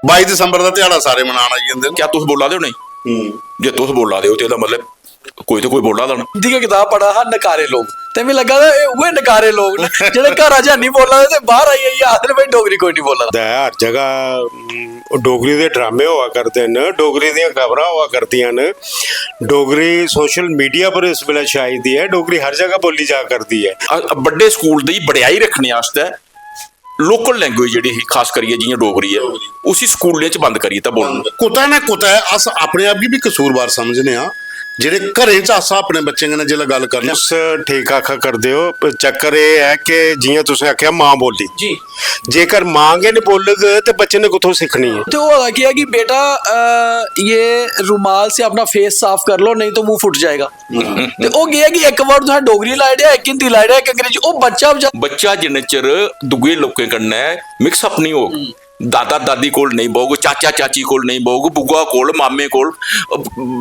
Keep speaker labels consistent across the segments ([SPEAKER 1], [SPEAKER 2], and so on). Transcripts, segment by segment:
[SPEAKER 1] 22 ਦਸੰਬਰ ਦਾ ਦਿਹਾੜਾ ਸਾਰੇ ਮਨਾਉਣ ਆਈ ਜਾਂਦੇ ਨੇ।
[SPEAKER 2] क्या तुस बोला दे नहीं जे तुस बोला दे तो मतलब कोई तो कोई बोला देना।
[SPEAKER 3] हिंदी की किताब पढ़ा हा नकारे लोग ते मैं लगा था वो नकारे लोग ने जेड़े घर आ नहीं बोला ते बाहर आई आई आखिर भाई डोगरी कोई नहीं बोला।
[SPEAKER 4] हर जगह डोगरी दे ड्रामे हुआ करते हैं, डोगरी दी खबरां हुआ करदियां ने, डोगरी सोशल मीडिया पर इस वेले छाई दी है, डोगरी हर जगह बोली जा करदी है।
[SPEAKER 2] बड़े स्कूल दी बड़ाई रखने वास्ते लोकल लैंग्वेज जी खास करिए जियां डोगरी है उसी स्कूलें च बंद करिए तो बोलना
[SPEAKER 1] कुता ना कुता है। अस अपने आप गी भी कसूरवार समझने आ ਜਿਹੜੇ ਘਰੇ ਚ ਅਸਾਂ ਆਪਣੇ ਬੱਚੇ ਨਾਲ ਜਿਹੜਾ ਗੱਲ ਕਰਨਾ।
[SPEAKER 4] उस ठीक आखा करदे हो। चक्कर ये है कि जियां तुसें आख्या मां बोली
[SPEAKER 3] जी,
[SPEAKER 4] जेकर मां गै नहीं बोलग ते बच्चे ने कुत्थों सीखनी है।
[SPEAKER 3] तो वो किया कि बेटा ये रुमाल से अपना फेस साफ कर लो नहीं तो मुंह फुट जाएगा। तो वो गया कि एक वर्ड तुहां डोगरी लाई दिया, एक हिंदी लाई दिया, एक अंग्रेजी। वो बच्चा
[SPEAKER 2] जिन्ने चिर दुए लोकें कन्नै मिक्सअप नहीं हो दादा दादी कोल नहीं बहोग, चाचा चाची कोल नहीं बहोग, बुआ कोल, मामे कोल,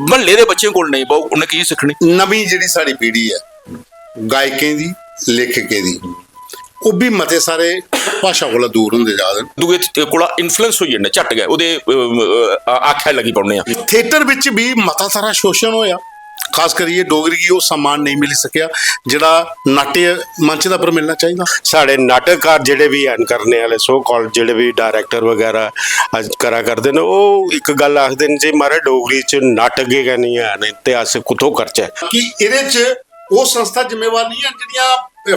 [SPEAKER 2] महल्ले दे बच्चे कोल नहीं बहोग, उन्हें की सीखनी।
[SPEAKER 1] नवीं जिहड़ी साडी पीढ़ी है गायकें दी लेखकें दी ਉਹ ਵੀ ਮਤੇ ਸਾਰੇ ਭਾਸ਼ਾ ਕੋਲ ਦੂਰ ਹੁੰਦੇ ਜਾ ਰਹੇ ਨੇ।
[SPEAKER 2] ਦੂਏ ਕੋਲ ਇਨਫਲੂਐਂਸ ਹੋਈ ਜਾਂਦੇ ਝਟ ਗਏ ਉਹਦੇ ਆਖਿਆ ਲੱਗੀ ਪਾਉਣੇ ਆ।
[SPEAKER 1] ਥੀਏਟਰ ਵਿੱਚ ਵੀ ਮਤਾ ਸਾਰਾ ਸ਼ੋਸ਼ਣ ਹੋਇਆ। ਖਾਸ ਕਰੀਏ ਡੋਗਰੀ ਕੀ ਉਹ सम्मान नहीं मिल सकिया ਜਿਹੜਾ ਨਾਟਯ ਮੰਚ ਦਾ ਪਰ ਮਿਲਣਾ ਚਾਹੀਦਾ।
[SPEAKER 4] साढ़े नाटककार जेडे भी हैं करने वाले सो कॉल जेडे भी डायरैक्टर वगैरह अज करा करते हैं वो एक गल आखते हैं जी मारे डोगरी च नाटक गै नहीं है ते अस कुत्थों करचै
[SPEAKER 1] कि ਇਹਦੇ ਚ ਉਹ ਸੰਸਥਾ ਜ਼ਿੰਮੇਵਾਰ ਨਹੀਂ ਹੈ ਜਿਹੜੀਆਂ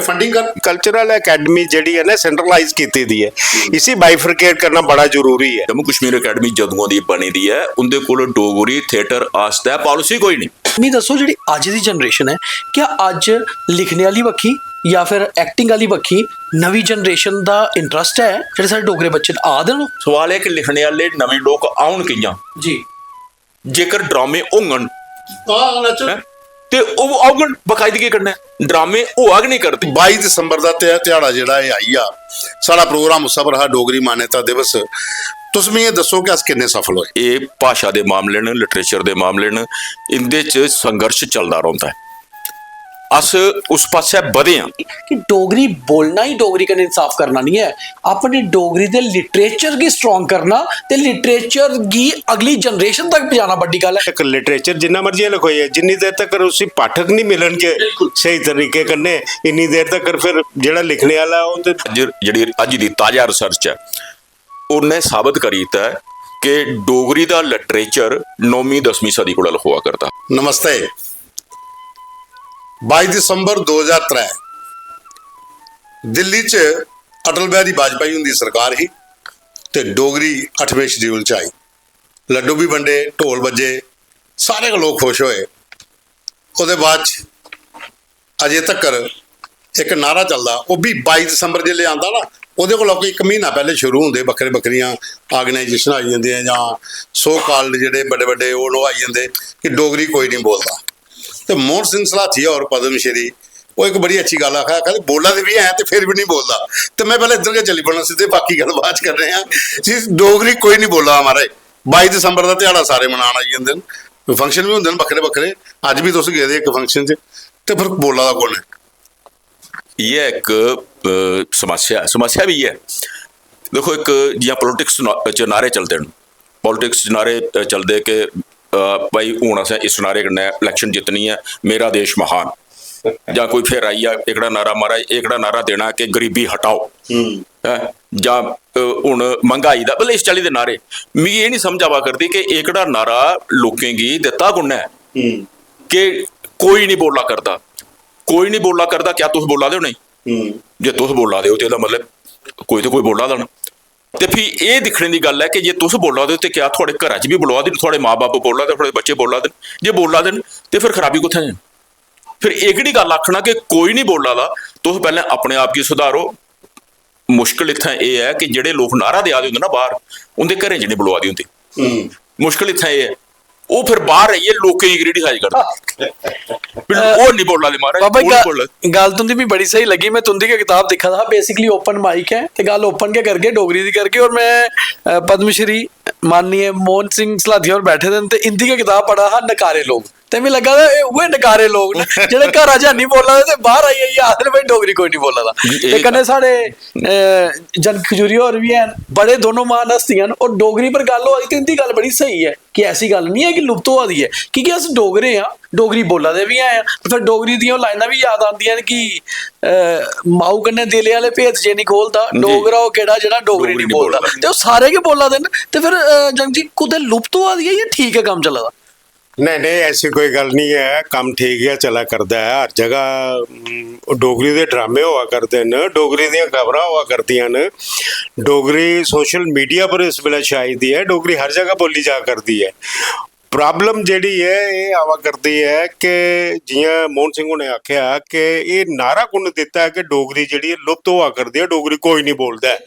[SPEAKER 1] फंडिंग कर।
[SPEAKER 4] कल्चरल अकेडमी जी है ना सेंट्रलाइज की दी है, इसी बाइफरकेट करना बड़ा जरूरी है।
[SPEAKER 2] जम्मू कश्मीर अकेडमी जदों दी बनी दी है उनके कोल डोगरी थिएटर आस्ते पॉलिसी कोई नहीं।
[SPEAKER 3] मैं दसो जी अज की जनरेशन है क्या अज लिखने वाली बक्खी या फिर एक्टिंग वाली बक्खी नवी जनरेशन का इंटरस्ट है जो सारे डोगरे बच्चे आ देन।
[SPEAKER 2] सवाल है कि लिखने वाले नवे लोग आउन कियां
[SPEAKER 3] जी
[SPEAKER 2] जेकर ड्रामे होंगन ਤੇ ਉਹ ਆਉਣ ਬਕਾਇਦਗੀ ਕਰਨਾ ਡਰਾਮੇ ਉਹ ਆਗ ਨਹੀਂ ਕਰਦੇ।
[SPEAKER 1] 22 ਦਸੰਬਰ ਦਾ ਦਿਹਾੜਾ ਜਿਹੜਾ ਇਹ ਆਈ ਆ ਸਾਡਾ ਪ੍ਰੋਗਰਾਮ ਉਸਾ ਪਰ ਡੋਗਰੀ ਮਾਨਤਾ ਦਿਵਸ ਤੁਸੀਂ ਇਹ ਦੱਸੋ ਕਿ ਅਸ ਕਿੰਨੇ ਸਫਲ ਹੋਏ।
[SPEAKER 2] ਇਹ ਭਾਸ਼ਾ ਦੇ ਮਾਮਲੇ ਨੇ ਲਿਟਰੇਚਰ ਦੇ ਮਾਮਲੇ ਨੇ ਇਹਦੇ ਚ ਸੰਘਰਸ਼ ਚੱਲਦਾ ਰਹਿੰਦਾ ਹੈ। अस उस पासे बधे हाँ
[SPEAKER 3] कि डोगरी बोलना ही डोगरी का इंसाफ करना नहीं है, अपनी डोगरी दे लिटरेचर की स्ट्रॉन्ग करना ते लिटरेचर की अगली जनरेशन तक पहुंचाना बड़ी गल है।
[SPEAKER 4] एक लिटरेचर जिन्ना मर्जी लिखो है जिन्नी देर तक उसी पाठक नहीं मिलणगे सही तरीके कन्ने इन्नी देर तक फिर जेड़ा लिखने वाला उनदे
[SPEAKER 2] जेड़ी अज दी ताजा रिसर्च है उन्हें साबित करीता है कि डोगरी दा लिटरेचर 9वीं 10वीं सदी कोल लिखवा करता।
[SPEAKER 1] नमस्ते। 22 ਦਸੰਬਰ 2003 ਦਿੱਲੀ 'ਚ ਅਟਲ ਬਿਹਾਰੀ ਵਾਜਪਾਈ ਹੁੰਦੀ ਸਰਕਾਰ ਹੀ ਤੇ ਡੋਗਰੀ 8ਵੇਂ ਸ਼ਡਿਊਲ 'ਚ ਆਈ। ਲੱਡੂ ਵੀ ਵੰਡੇ, ਢੋਲ ਵੱਜੇ, ਸਾਰੇ ਲੋਕ ਖੁਸ਼ ਹੋਏ। ਉਹਦੇ ਬਾਅਦ 'ਚ ਅਜੇ ਤੱਕ ਇੱਕ ਨਾਰਾ ਚੱਲਦਾ ਉਹ ਵੀ 22 ਦਸੰਬਰ ਜੇ ਲਿਆਂਦਾ ਨਾ ਉਹਦੇ ਕੋਲ ਕੋਈ 1 ਮਹੀਨਾ ਪਹਿਲੇ ਸ਼ੁਰੂ ਹੁੰਦੇ ਵੱਖਰੀਆਂ ਆਰਗੇਨਾਈਜੇਸ਼ਨ ਆਈ ਜਾਂਦੀਆਂ ਜਾਂ ਸੋ ਕਾਲਡ ਜਿਹੜੇ ਵੱਡੇ ਵੱਡੇ ਉਹ ਆਈ ਜਾਂਦੇ ਕਿ ਡੋਗਰੀ ਕੋਈ ਨਹੀਂ ਬੋਲਦਾ। तो मोहन सिंह सलाथिया और पद्म श्री वो एक बड़ी अच्छी गल आखा कहते बोला तो भी है तो फिर भी नहीं बोलता। तो मैं पहले इधर के चली पड़ना सीधे बाकी गल बात कर रहे हैं जी डोगरी कोई नहीं बोला हमारे। 22 दसंबर का दिहाड़ा सारे मनान आई जाते हैं, फंक्शन भी होंगे बक्खरे अज भी तुम गए एक फंक्शन से तो फिर बोला दा कौन है।
[SPEAKER 2] ये एक समस्या भी है। देखो एक जियां पॉलिटिक्स च नारे चलते हैं, पॉलिटिक्स नारे चलते कि भाई हूँ असें इस नारे कन्नै इलैक्शन जितनी है मेरा देश महान ਜਾਂ कोई फिर आई है एकड़ा नारा मारा एकड़ा नारा देना कि गरीबी हटाओ ਜਾਂ ਹੁਣ महंगाई का मतलब इस चाली के नारे मिगी ये नहीं समझ आवा करती कि एकड़ा नारा लोकें गी दिता कुन्नै कि कोई नहीं बोला करता क्या तुस बोला दे नहीं जे तुस बोला दे तो मतलब कोई बोला देना। तो फिर ये दिखने की गल है कि जे तुस बोला दे तो क्या थोड़े घर च भी बुलवा देन, थोड़े माँ बाप बोला दे, थोड़े बच्चे बोला देन, जे बोला देन तो फिर खराबी कुत्थै है। फिर एकड़ी गल आखना कि कोई नहीं बोला दा तुस पहले अपने आप की सुधारो। मुश्किल इत्थै ये है कि जेडे लोग नारा देआ दे होंदे ना बाहर उनके घरें च नहीं बुलवा दी होंदी। मुश्किल इत्थै ये है वो फिर बाहर रहिए लोकें की क्रिटिसाइज करदा वो नहीं बोला दे मारा
[SPEAKER 3] बाबा गल तुंदी भी बड़ी सही लगी। मैं तुंदी की किताब देखा था बेसिकली ओपन माइक है तो गल ओपन के करके डोगरी दी करके और मैं पद्मश्री माननीय मोहन सिंह सलाथिया और बैठे थे तो हिंदी की किताब पढ़ा हा नकारे लोग ਤੇ ਮੈਨੂੰ ਲੱਗਾ ਉਹ ਨਕਾਰੇ ਲੋਕ ਨੇ ਜਿਹੜੇ ਘਰਾਂ 'ਚ ਨਹੀਂ ਬੋਲਦੇ ਤੇ ਬਾਹਰ ਆਈ ਆਖਦੇ ਬਈ ਡੋਗਰੀ ਕੋਈ ਨਹੀਂ ਬੋਲਦਾ। ਤੇ ਕन्ने साढ़े जन खजूरी होर भी हैं बड़े दोनों महान हस्तियां न और डोगरी पर गल होआ दी ते इंदी गल बड़ी सही है कि ऐसी गल नहीं है कि लुप्त होआ दी है क्योंकि अस डोगरे हाँ डोगरी बोला दे भी हैं फिर डोगरी दियां लाइनां भी याद आंदियां न कि माऊ कन्नै दिले आले भेत जे नहीं खोलदा डोगरा ओह केड़ा जेड़ा डोगरी नहीं बोलदा ते ओह सारे के बोला दे न ते फिर जंग जी कुतै लुप्त होआ दी है या ठीक है काम चला दा?
[SPEAKER 4] नहीं नहीं ऐसी कोई गल नहीं है, काम ठीक है चला करता है हर जगह। डोगरी दे ड्रामे हुआ करते न, डोगरी दियां खबरां हुआ करदियां न, डोगरी सोशल मीडिया पर इस वेले छाई दी है, डोगरी हर जगह बोली जा करती है। प्रॉब्लम जिहड़ी है ये आवा करती है कि जियां मोहन सिंह ने आख्या कि ये नारा कुण दिता है कि डोगरी जिहड़ी लुप्त हुआ करती है, डोगरी कोई नहीं बोलदा है।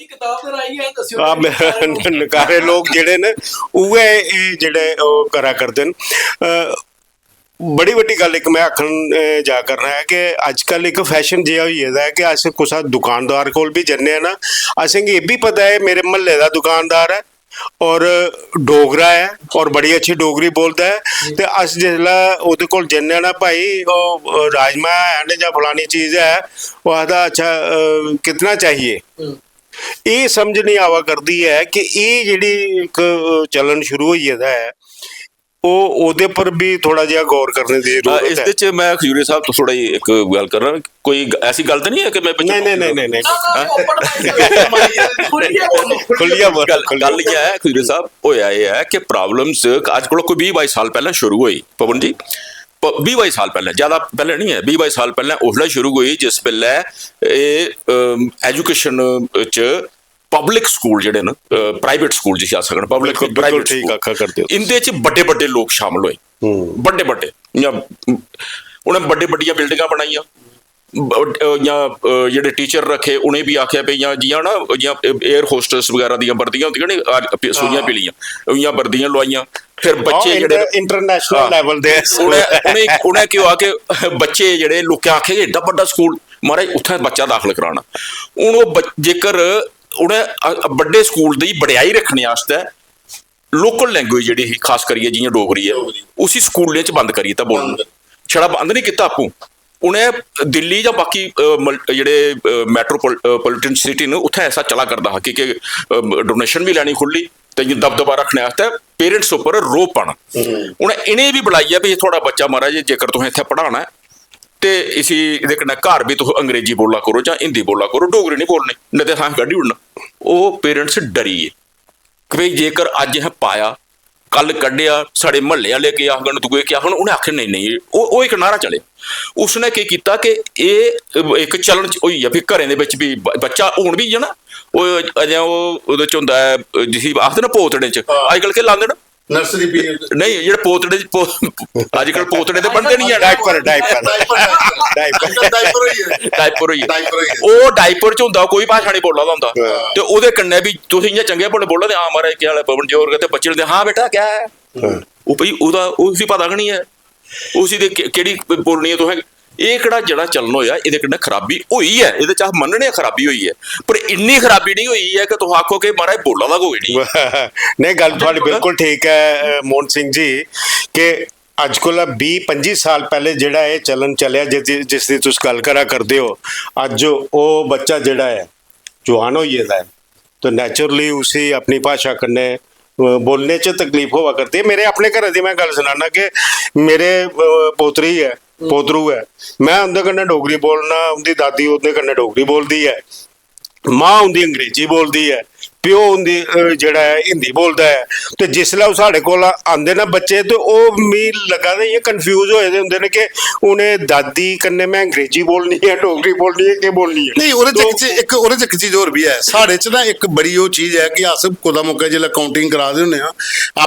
[SPEAKER 4] नकारे लोग जिहड़े न उहे जिहड़े करा करदे न। बड़ी वड्डी गल एक मैं आखन जा करना है कि अजकल एक फैशन जिहा होई गेदा है कि अस कुसा दुकानदार कोल भी जन्ने ना, असेंगी एह् भी पता है मेरे म्हल्ले दा दुकानदार है और डोगरा है और बड़ी अच्छी डोगरी बोलता है, तो अस जिसलै ओहदे कोल जन्ने ना भाई ओह राजमा है जां फलानी चीज़ है, ओह आखदा अच्छा कितना चाहिए। ये समझ नहीं आवा करदी है कि ये जिहड़ी एक चलन शुरू होई गेदा है ਉਹਦੇ पर भी थोड़ा जिहा गौर करने की जरूरत है।
[SPEAKER 2] इस विच मैं खजूरी साहब तो थोड़ा ही एक गल कर रहा, कोई ऐसी गल तो नहीं है कि मैं
[SPEAKER 4] नहीं
[SPEAKER 2] खुलिया गल क्या है खजूरी साहब, होया ये है कि प्रॉब्लम्स अज कोल कोई 20-22 साल पहले शुरू हुई पवन जी, 20-22 साल पहले, ज़्यादा पहले नहीं है, 20-22 साल पहले उसलै शुरू हुई जिस वेल्ले एजुकेशन च पब्लिक स्कूल जेह्ड़े न प्राइवेट स्कूल जिसी आख सकन पब्लिक प्राइवेट स्कूल इंदे च बड्डे बड्डे लोग शामिल होए, बड्डे बड्डे इ'यां उ'नें बड्डी बड्डियां बिल्डिंगां बनाइयां, जां जेह्ड़े टीचर रखे उ'नें भी आखेआ भाई जियां ना जियां एयर होस्टस बगैरा दियां वर्दियां होंदियां नी सूइयां पीलियां इ'यां वर्दियां लोआइयां, फिर बच्चे जेह्ड़े
[SPEAKER 4] इंटरनेशनल लेवल दे
[SPEAKER 2] उ'नें केह् होआ कि बच्चे जेह्ड़े लोकें आखे एड्डा बड्डा स्कूल महाराज उत्थें बच्चा दाखल कराना, हून ओह् जेकर उ'नें बड्डे स्कूल दी बड़ेयाई रक्खने आस्तै लोकल लैंग्वेज जेह्ड़ी ही खास करियै जियां डोगरी है उसी स्कूलें च बंद करी दित्ता बोलना, छड़ा बंद नहीं कीता आपूं, उ'नें दिल्ली जां बाकी जेह्ड़े मैट्रोपोलिटन सिटी न उत्थें ऐसा चला करदा हा कि डोनेशन भी लैनी खुल्ली ते दबदबा रक्खने आस्तै पेरेंट्स उप्पर रोप पाना, उ'नें इ'नें बी बुलाइयै भाई थुआढ़ा बच्चा महाराज जेकर तुसें इत्थें पढ़ाना है ते इसी एह्दे कन्नै घर भी तुस अंग्रेजी बोला करो जां हिंदी बोला करो, डोगरी नहीं बोलनी नहीं ते असें कड्ढी ओड़ना। ओह् पेरेंट्स डरी गे कि भाई जेकर अज्ज असें पाया कल कड्ढेआ साढ़े म्हल्ले आह्ले केह् आखन दूए केह् आखन, उ'नें आखेआ नेईं नेईं ओह् इक नारा चले, उसने केह् कीता कि एह् इक चलन होई गेआ, फिर घरें दे बिच्च भी बच्चा हून भी ना ओह् अजें ओह्दे च होंदा है जिसी आखदे ना पोतड़े च अज्जकल केह् लांदे न
[SPEAKER 1] नर्सरी
[SPEAKER 2] नहीं जेह्ड़े पोतड़े अज्जकल पोतड़े ते बनदे नहीं है
[SPEAKER 4] डायपर
[SPEAKER 2] होई ओह् डायपर च होंदा कोई भाशा नहीं बोला दा होंदा ते ओह्दे कन्नै भी तुस इ'यां चंगे भले बोलो ते हां महाराज केह् हाल है पवन जोर ते बच्चे हाँ बेटा क्या है ओह् भाई ओह्दा उसी पता गै नहीं है उसी ते केह्ड़ी बोलनी है तुसें, एह् केह्ड़ा जेह्ड़ा चलन होया एह्दे कन्नै खराबी होई है, एह्दे च अस मन्नने खराबी होई है पर इन्नी खराबी नहीं होई है कि तुस आखो कि महाराज बोला दा कोई नहीं।
[SPEAKER 4] नहीं गल थोड़ी बिल्कुल ठीक है मोहन सिंह जी कि अज कोला 20-25 साल पहले जेह्ड़ा एह् चलन चलेआ जिस दी तुस गल करा करदे हो, अज ओह् बच्चा जेह्ड़ा है जवान होई गेदा है तो नैचुरली उसी अपनी भाशा कन्नै बोलने च तकलीफ होआ करती है। मेरे अपने घरै दी मैं गल सनाना कि मेरे पोतरी है पोतरू है, मैं उं'दे कन्नै डोगरी बोलना, उं'दी दादी उं'दे कन्नै डोगरी बोलदी है, माँ उं'दी अंग्रेजी बोलदी है, प्यो उं'दी जेह्ड़ा है हिंदी बोलदा है, ते जिसलै ओह् साढ़े कोल आंदे ना बच्चे ते ओह् मिगी लग्गा दे इ'यां कन्फ्यूज होए दे होंदे ने कि उ'नें दादी कन्नै मैं अंग्रेजी बोलनी है डोगरी बोलनी है केह् बोलनी है।
[SPEAKER 1] नहीं ओह्दे च इक चीज होर भी है, साढ़े च ना इक बड़ी ओह् चीज है कि अस कुदा मौके जिसलै काउंटिंग करा दे होन्ने आं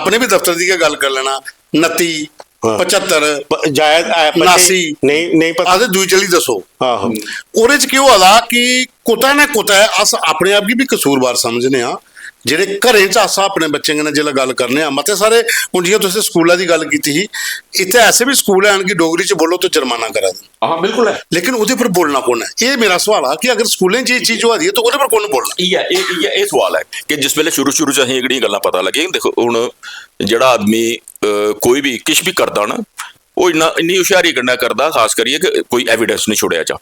[SPEAKER 1] अपने भी दफ्तर दी गै गल कर लैना 29 75
[SPEAKER 4] जायद
[SPEAKER 1] 79
[SPEAKER 4] नहीं पता
[SPEAKER 1] आखदे दूई चली दसो। ओह्दे च केह् होआ दा कि कुतै ना कुतै अस अपने आप गी भी कसूरवार समझने आं, जेह्ड़े घरें च अस अपने बच्चें कन्नै जिसलै गल्ल करने आं, मते सारे हून जि'यां तुसें स्कूला दी गल्ल कीती ही, इत्थै ऐसे भी स्कूल हैन कि डोगरी च बोलो तो जुर्माना करा दे,
[SPEAKER 2] हाँ बिल्कुल है,
[SPEAKER 1] लेकिन ओह्दे पर बोलना कौन है? ये मेरा सवाल है कि अगर स्कूलें च एह् चीज होआ दी है तो ओह्दे पर कौन बोलना?
[SPEAKER 2] इ'यै सवाल है कि जिस वेल्ले शुरू च असें एह्कड़ियां गल्लां पता लगे, देखो हून जेह्ड़ा आदमी कोई भी किश भी करदा ना ਉਹ ਇੰਨੀ ਹੁਸ਼ਿਆਰੀ ਕਰਨਾ ਕਰਦਾ, ਖਾਸ ਕਰੀਏ ਕਿ ਕੋਈ ਐਵੀਡੈਂਸ ਨਹੀਂ ਛੁੜਿਆ ਚਾ।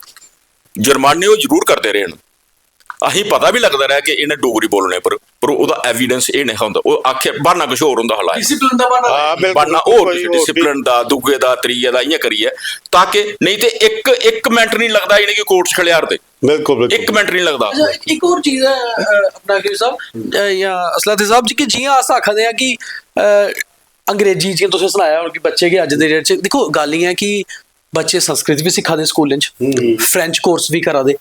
[SPEAKER 2] ਜੁਰਮਾਨੇ ਉਹ ਜ਼ਰੂਰ ਕਰਦੇ ਰਹੇ ਨੇ, ਅਸੀਂ ਪਤਾ ਵੀ ਲੱਗਦਾ ਰਿਹਾ ਕਿ ਇਹਨੇ ਡੋਗਰੀ ਬੋਲਣੇ, ਪਰ ਉਹਦਾ ਐਵੀਡੈਂਸ ਇਹ ਨਹੀਂ ਹੁੰਦਾ। ਉਹ ਆਖੇ ਬਹਾਨਾ ਕੁਛ ਹੋਰ ਹੁੰਦਾ, ਹਾਲਾਤ
[SPEAKER 3] ਡਿਸਪਲਿਨ ਦਾ
[SPEAKER 2] ਬਹਾਨਾ ਉਹ ਡਿਸਪਲਿਨ ਦਾ, ਦੂਗੇ ਦਾ, ਤਰੀਏ ਦਾ ਇਆਂ ਕਰੀਏ, ਤਾਂ ਕਿ ਨਹੀਂ ਤੇ ਇੱਕ ਮਿੰਟ ਨਹੀਂ ਲੱਗਦਾ ਇਹਨੇ ਕਿ ਕੋਰਟ 'ਚ ਖਲਿਆਰ ਦੇ।
[SPEAKER 4] ਬਿਲਕੁਲ
[SPEAKER 2] ਇੱਕ ਮਿੰਟ ਨਹੀਂ ਲੱਗਦਾ।
[SPEAKER 3] ਇੱਕ ਹੋਰ ਚੀਜ਼ ਹੈ ਆਪਣਾ ਕਿ ਸਾਹਿਬ ਜਾਂ ਅਸਲਾਤੀ ਸਾਹਿਬ ਜੀ, ਕਿ ਜਿ'यां ਅस आखदे हैं कि अंग्रेजी जि'यां तुसें सनाया हून कि बच्चे के अज्ज दे डेट च देखो गल इ'यां कि बच्चे संस्कृत भी सिखा दे स्कूलें च, फ्रेंच कोर्स भी करा दे,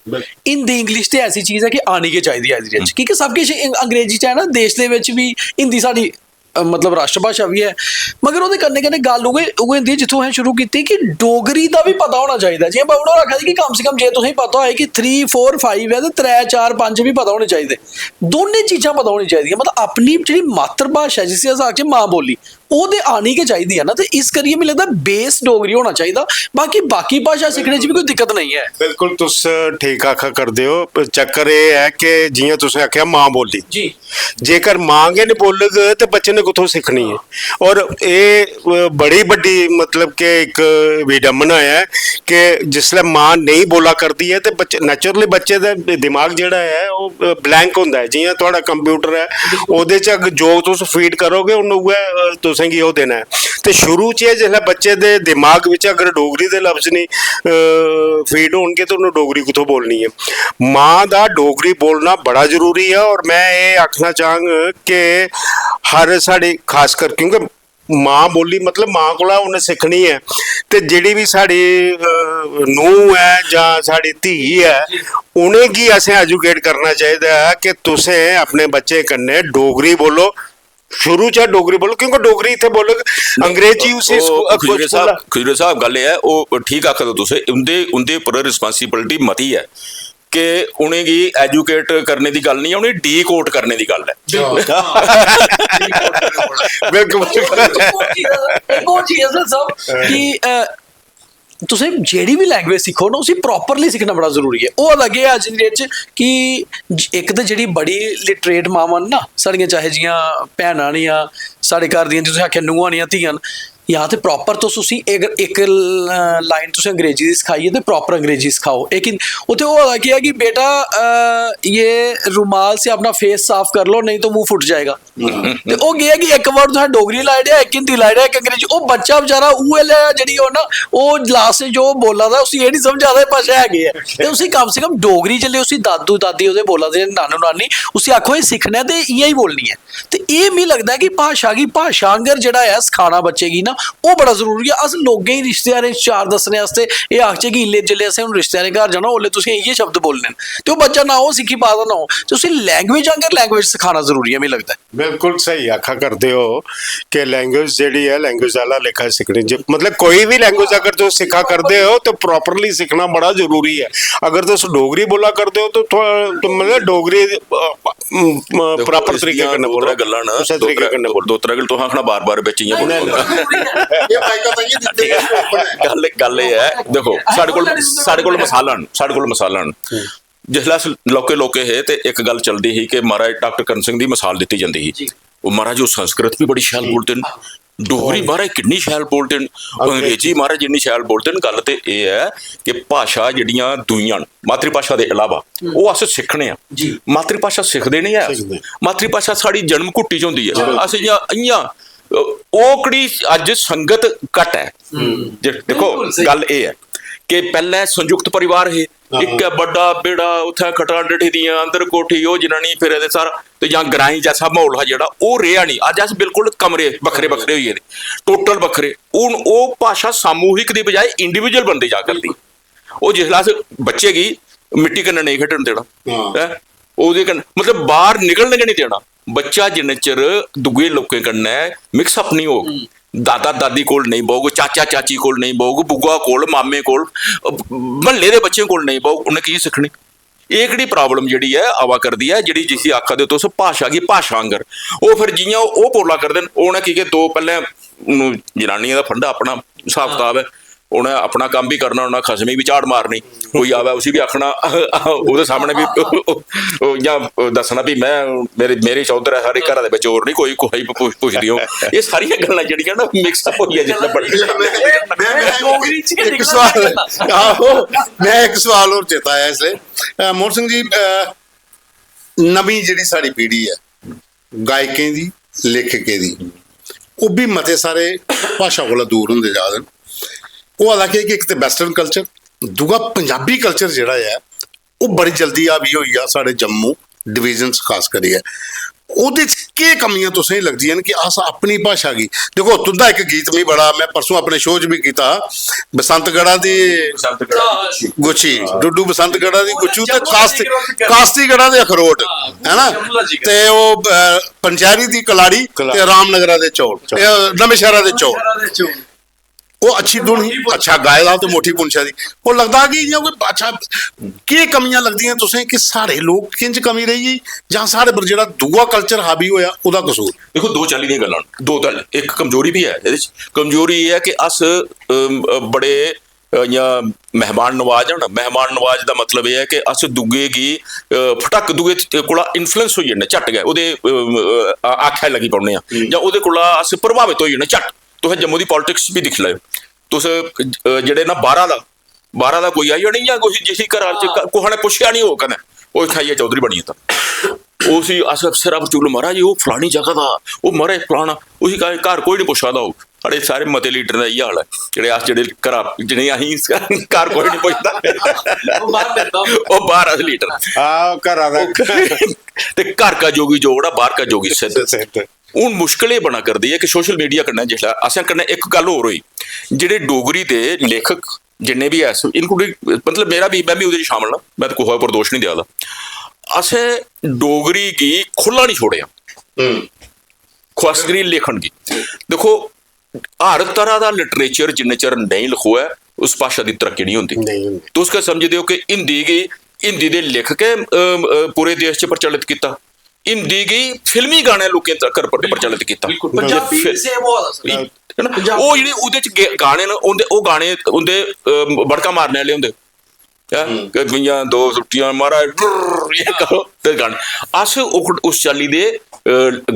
[SPEAKER 3] हिंदी इंग्लिश ते ऐसी चीज़ है कि आनी गै चाहिदी है अज्ज दी डेट च, क्योंकि सब किश अंग्रेजी च है ना। देश दे विच भी हिंदी साडी मतलब राष्ट्र भाषा भी है, मगर ਉਹਦੇ कन्नै कन्नै गल उ'ऐ होंदी है जित्थों असें शुरू कीती कि डोगरी दा भी पता होना चाहिए। जि'यां बाबू होर आखा दे कि कम से कम जे तुसें पता होए कि 3 4 5 है ते 3 4 5 भी पता होने चाहिए। दोनें चीज़ां पता होनी चाहिए, मतलब अपनी जेह्ड़ी मातर भाशा जिसी अस आखचै मां बोली ਉਹ ਤੇ ਆਣੀ के चाहिए है ना। तो इस करिए मिगी लगदा बेस डोगरी होना चाहिए, बाकी भाशा सिक्खने च भी कोई दिक्कत नहीं है।
[SPEAKER 4] बिल्कुल तुस ठीक आखा करदे हो। चक्कर ये है कि जि'यां तुसें आख्या मां बोली
[SPEAKER 3] जी,
[SPEAKER 4] जेकर मां गै नहीं बोलग तो बच्चे ने कुत्थों सीखनी है। और ये बड़ी बड़ी मतलब कि एक विडंबना है कि जिसलै मां नहीं बोला करती है तो बच्चे नैचुरली बच्चे का दिमाग जिहड़ा है वो ब्लैंक होंदा है। जि'यां तुहाड़ा कंप्यूटर है ਉਹਦੇ ਚ जो तुस फीड करोगे ਉਹਨੂੰ उ'ऐ तुसें गी ओह् देना है। तो शुरू च जिसलै बच्चे दे दिमाग विच अगर डोगरी दे लफ्ज़ नहीं फीड होणगे तो उन्होंने डोगरी कुत्थों बोलनी है। मां दा डोगरी बोलना बड़ा जरूरी है। और मैं ये आखना चाहंग कि हर साढ़ी खास कर क्योंकि मां बोली मतलब मां कोला उन्हें सीखनी है। तो जिहड़ी भी साड़ी नूंह है जां साड़ी धी है उन्हें गी असें एजुकेट करना चाहिए कि तुसें अपने बच्चे कन्नै डोगरी बोलो, शुरू च डोगरी बोलो, क्योंकि डोगरी इत्थे बोलो अंग्रेजी उसी
[SPEAKER 2] खजूरिया साहब गल है वो ठीक आखदे तुसें, उंदे उप्पर रिस्पांसिबिलिटी मती है कि उनेंगी एजुकेट करने की गल नहीं है, उन्हें डी कोड करने की गल है।
[SPEAKER 4] बिल्कुल
[SPEAKER 3] एक और चीज़ है साहब कि तुसें जेह्ड़ी भी लैंग्वेज सिक्खो ना उसी प्रॉपरली सीखना बड़ा जरूरी है। वो अलग है अज्ज दी डेट च कि इक ते जेह्ड़ी बड़ी लिटरेट मावां न ना साढ़ियां, चाहे जि'यां भैनां न जां साढ़े घर दियां तुसें आखेआ नूहां न जां धीआं न, या तो प्रॉपर तुस उसी एक लाइन तुसें अंग्रेजी दी सखाइए तो प्रॉपर अंग्रेजी सिखाओ। लेकिन उत्थे ओह् होआ क्या कि बेटा ये रुमाल से अपना फेस साफ कर लो नहीं तो मुंह फुट जाएगा। ते ओह् गेआ कि एक वर्ड तुसें डोगरी लाई ओड़ेआ, एक हिंदी लाई ओड़ेआ, एक अंग्रेजी। ओह् बच्चा बेचारा उ'ऐ जेह्ड़ी ओह् ना ओह् लास्ट च जो बोला दा उसी एह् नहीं समझ आदा भाशा है केह् है। ते उसी कम से कम डोगरी जेल्लै उसी दादू दादी ओह्दे बोला दे नानू नानी उसी आखो एह् सिक्खना ते इ'यां ही बोलनी है। ते एह् मिगी लगदा है कि भाशा गी भाशा आंगर जेह्ड़ा है सखाना बच्चे गी ना ओह् बड़ा जरूरी है। अस लोगें गी रिश्तेदारें चार दस्सने आस्ते एह् आखचै कि इल्ले जेल्लै असें हून रिश्तेदारें घर जाना ओल्ले तुसें इ'यै शब्द बोलने न, ते ओह् बच्चा ना ओह् सिक्खी पा दा ना हो, ते उसी लैंग्वेज आंगर लैंग्वेज सिखाना जरूरी है मिगी लगदा है।
[SPEAKER 4] बिल्कुल सही आखा करते हो कि लैंग्वेज जेह्ड़ी है लैंग्वेज आह्ला लेखा सीखनी, मतलब कोई भी लैंग्वेज अगर तुस सिक्खा करते हो तो प्रॉपरली सीखना बड़ा जरूरी है। अगर तुस डोगरी बोला करते हो तो मतलब डोगरी प्रॉपर तरीके कन्नै बोलो,
[SPEAKER 2] गल्लां ना
[SPEAKER 4] उस्सै तरीके कन्नै बोलो।
[SPEAKER 2] दो तरह गल तो आखना बार-बार बिच इ'यां बोलना
[SPEAKER 1] ਇਹ ਮਾਈਕਾ ਤਾਂ ਇਹ ਦਿੱਤੇ ਗਏ ਓਪਨ ਹੈ।
[SPEAKER 2] गल ये है देखो साढ़े कोल मसाला न जिसलै अस लौके है तो एक गल चलती ही कि महाराज डॉक्टर करण सिंह दी मिसाल दी जाती ही। वो महाराज वो संस्कृत भी बड़ी शैल बोलते हैं, डोगरी महाराज किन्नी शैल बोलते हैं, अंग्रेजी महाराज जिन्नी शैल बोलते हैं। गल तो यह है कि भाशा जिहड़ियां दूइयां मातृभाषा के अलावा वो अस सिक्खने आ, मातृभाषा सिखदे नहीं है। मातृभाषा साड़ी जन्म घुट्टी च होंदी है, अस इ'यां ओकड़ी अज संगत घट है। देखो गल ये है कि पहले संयुक्त परिवार है, एक बड़ा बेड़ा उत्थे खटा डठी दियां अंदर कोठी ओ जनानी फिरे दे सारा, तो जां ग्राईं जैसा माहौल है जेड़ा ओह रेहा नहीं। अज अस बिल्कुल कमरे बखरे बखरे होई गेदे, टोटल बखरे। हून ओह भाशा सामूहिक दी बजाय इंडिविजुअल बनदी जा करदी। ओह जिसलै अस बच्चे गी मिट्टी कन्नै नहीं खेढन देना है, ओहदे कन्नै मतलब बाहर निकलने गै नहीं देना। बच्चा जिन्ने चिर दुए लोकें कन्नै मिक्सअप नहीं होग, दादा दादी कोल नहीं बहोग, चाचा चाची कोल नहीं बहोग, बुआ कोल मामे कोल म्हल्ले दे बच्चे कोल नहीं बहोग, उन्हें की सिक्खनी। ਇਹ ਕਿਹੜੀ ਪ੍ਰੋਬਲਮ ਜਿਹੜੀ ਹੈ ਆਵਾ ਕਰਦੀ ਹੈ, ਜਿਹੜੀ ਜਿਸੀ ਆਖਾ ਦੇ ਤੁਸ ਭਾਸ਼ਾ ਕੀ ਭਾਸ਼ਾ ਆਂਗਰ ਉਹ ਫਿਰ ਜਿਹੀਆਂ ਉਹ ਬੋਲਾ ਕਰਦੇ ਨੇ। ਉਹਨੇ ਕੀ ਕਿ ਦੋ ਪਹਿਲੇ ਜਨਾਨੀਆਂ ਦਾ ਫੰਡਾ ਆਪਣਾ ਹਿਸਾਬ ਕਿਤਾਬ ਹੈ, ਉਹਨੇ ਆਪਣਾ ਕੰਮ ਵੀ ਕਰਨਾ, ਉਹਨਾਂ ਖਸਮੀ ਵੀ ਝਾੜ ਮਾਰਨੀ, ਕੋਈ ਆਵੇ ਉਸੇ ਵੀ ਆਖਣਾ ਉਹਦੇ ਸਾਹਮਣੇ ਵੀ ਜਾਂ ਦੱਸਣਾ ਵੀ ਮੈਂ ਮੇਰੇ ਚੌਧਰ ਹੈ, ਸਾਰੇ ਘਰਾਂ ਦੇ ਵਿੱਚ ਹੋਰ ਨਹੀਂ ਕੋਈ ਕੋਈ ਪੁੱਛਦੀ ਹੋ। ਇਹ ਸਾਰੀਆਂ ਗੱਲਾਂ ਜਿਹੜੀਆਂ ਨਾ ਮਿਕਸ ਅਪ ਹੋਈਆਂ ਜਿੱਦਾਂ
[SPEAKER 1] ਇੱਕ ਸਵਾਲ ਹੋਰ ਚੇਤਾ ਆਇਆ ਇਸ ਲਈ ਮੋਹਨ ਸਿੰਘ ਜੀ, ਨਵੀਂ ਜਿਹੜੀ ਸਾਡੀ ਪੀੜ੍ਹੀ ਹੈ ਗਾਇਕਾਂ ਦੀ, ਲੇਖਕੇ ਦੀ, ਉਹ ਵੀ ਮਤੇ ਸਾਰੇ ਭਾਸ਼ਾ ਕੋਲੋਂ ਦੂਰ ਹੁੰਦੇ ਜਾ ਰਹੇ। ਉਹ ਹਾਲਾਂਕਿ ਕਿ ਇੱਕ ਤੇ ਵੈਸਟਰਨ ਕਲਚਰ, ਦੂਗਾ ਪੰਜਾਬੀ ਕਲਚਰ ਜਿਹੜਾ ਹੈ ਉਹ ਬੜੀ ਜਲਦੀ ਆ ਵੀ ਹੋਈ ਆ ਸਾਡੇ ਜੰਮੂ ਡਿਵੀਜ਼ਨਸ ਖਾਸ ਕਰੀ ਹੈ। ਉਹਦੇ 'ਚ ਕੀ ਕਮੀਆਂ ਤੁਸੀਂ ਲੱਗਦੀਆਂ ਨੇ ਕਿ ਅਸ ਆਪਣੀ ਭਾਸ਼ਾ ਗੀ ਦੇਖੋ ਤੁੰਦਾ ਇੱਕ ਗੀਤ ਵੀ ਬੜਾ ਮੈਂ ਪਰਸੋਂ ਆਪਣੇ ਸ਼ੋਅ 'ਚ ਵੀ ਕੀਤਾ, ਬਸੰਤਗੜ੍ਹਾਂ ਦੀ ਗੁੱਛੀ, ਡੁੱਡੂ ਬਸੰਤਗੜ੍ਹਾਂ ਦੀ ਗੁੱਛੂ ਤੇ ਕਾਸਤੀਗੜ੍ਹਾਂ ਦੇ ਅਖਰੋਟ ਹੈ ਨਾ, ਤੇ ਉਹ ਪੰਚੈਰੀ ਦੀ ਕਲਾੜੀ ਤੇ ਰਾਮਨਗਰਾਂ ਦੇ ਚੌਲ, ਨਵੇਂ ਸ਼ਹਿਰਾਂ ਦੇ ਚੌਲ। ਉਹ ਅੱਛੀ ਧੁਨ ਹੀ ਅੱਛਾ ਗਾਇਦਾ ਤੇ ਮੋਟੀ ਪੁੰਛਾ ਦੀ। ਉਹ ਲੱਗਦਾ ਕਿ ਜਾਂ ਕੋਈ ਅੱਛਾ ਕੀ ਕਮੀਆਂ ਲੱਗਦੀਆਂ ਤੁਸੀਂ ਕਿ ਸਾਡੇ ਲੋਕ ਕਿੰਜ ਕਮੀ ਰਹੀ ਜਾਂ ਸਾਡੇ ਪਰ ਜਿਹੜਾ ਦੂਆ ਕਲਚਰ ਹਾਵੀ ਹੋਇਆ ਉਹਦਾ ਕਸੂਰ?
[SPEAKER 2] ਦੇਖੋ ਦੋ ਚਾਲੀ ਦੀਆਂ ਗੱਲਾਂ, ਦੋ ਤਾਂ ਇੱਕ ਕਮਜ਼ੋਰੀ ਵੀ ਹੈ ਇਹਦੇ 'ਚ। ਕਮਜ਼ੋਰੀ ਇਹ ਹੈ ਕਿ ਅਸ ਬੜੇ ਜਾਂ ਮਹਿਮਾਨ ਨਵਾਜ਼ ਹਨ। ਮਹਿਮਾਨ ਨਵਾਜ਼ ਦਾ ਮਤਲਬ ਇਹ ਹੈ ਕਿ ਅਸ ਦੁੱਗੇ ਕੀ ਫਟਕ ਦੁੱਗੇ ਕੋਲਾ ਇਨਫਲੂਐਂਸ ਹੋਈ ਜਾਂਦੇ, ਝੱਟ ਗਏ ਉਹਦੇ ਆਖਿਆ ਲੱਗੀ ਪਾਉਣੇ ਆ, ਜਾਂ ਉਹਦੇ ਕੋਲਾ ਅਸ ਪ੍ਰਭਾਵਿਤ ਹੋਈ ਜਾਂਦੇ ਝੱਟ। तुस जम्मू की पॉलिटिक्स भी दिख लो, तुस जेडे ना बारह का कोई आई नहीं या कोई जिस घर कुछ ने पुछया नहीं हो कदें वो खाइए चौधरी बनी था उसी अस अफसर चुल महाराज वो फलानी जगह था वो महाराज फलाना उसी घर कोई नहीं पुछा था। साढ़े सारे मते लीडर का इयै हाल है, जेडे अस जेडे घर जिन्हें असीं घर कोई नहीं पुछता वो बाहर लीडर ते घर का जोगी जोड़ा बाहर का जोगी सिद्ध। हूँ मुश्किल ये बना करती है कि सोशल मीडिया कन्नै जिसलै असें कन्नै एक गल होर होई, जेडे डोगरी दे लेखक जिन्ने भी ऐ इनकलूडिंग मतलब मेरा भी मैं भी ओहदे च शामिल हाँ, मैं तो कुसै पर दोष नहीं देआ दा। असें डोगरी गी खुल्ला नहीं छोड़ेआ, खास करियै लेखन गी। देखो हर तरह का लिटरेचर जिन्ने चिर नहीं लिखोआ उस भाशा की तरक्की नहीं होंदी। तुस क्या समझदे हो कि हिंदी दे लेखकें पूरे देश च प्रचलित किया, हिंदी की फिल्मी गाने लोकें तक प्रचलित किया, गाने न गाने उंदे बड़का मारने वाले होंदे गईयां दो सुट्टियां महाराज ये करो ते गाने। अस उस चाल्ली दे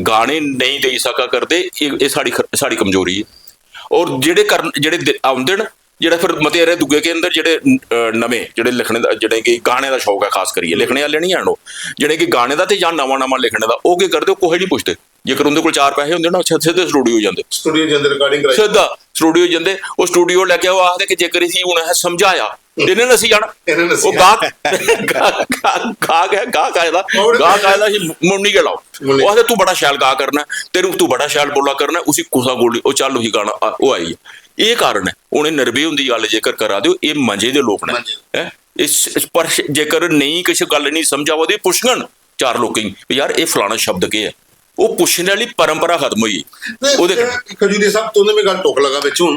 [SPEAKER 2] गाने नहीं दे सका करदे, ये साड़ी कमजोरी है। और जेडे आउंदे न जेड़ा फिर मतेरे दुगे के अंदर जेडे नवें जेडे लिखने दा जेडे कि गाने दा शौक है, खास करिए लिखने वाले नहीं हैन, जेडे कि गाने दा ते जां नवां लिखने दा ओह की करदे कोई नहीं पुछदे। जेकर उंदे कोल 4 पैसे होंदे ना सीधे स्टूडियो जांदे रिकॉर्डिंग कराई सीधा स्टूडियो जांदे, ओह स्टूडियो लेके ओह आखदे कि जेकर इसी हुण है समझाया इन्हें नसी जाना ओह गाहक आएदा ही मुंडी के लाओ ओह आखदे तू बड़ा शैल गा करना तेरू तू बड़ा शैल बोला करना उसी कुसा गोली ओह चल उही गाना ओह आई है। ये कारण है उन्हें नरबे होंदी गल जेकर करा दो ये मंजे दे लोग ने इस पर जेकर नहीं किसी गल नहीं समझ आवदी पुछगन 4 लोग यार ये फलाना शब्द के है, वो पुछने वाली परंपरा खत्म हुई।
[SPEAKER 1] खजूरी साहब तुमने में गल टोक लगा विच हुण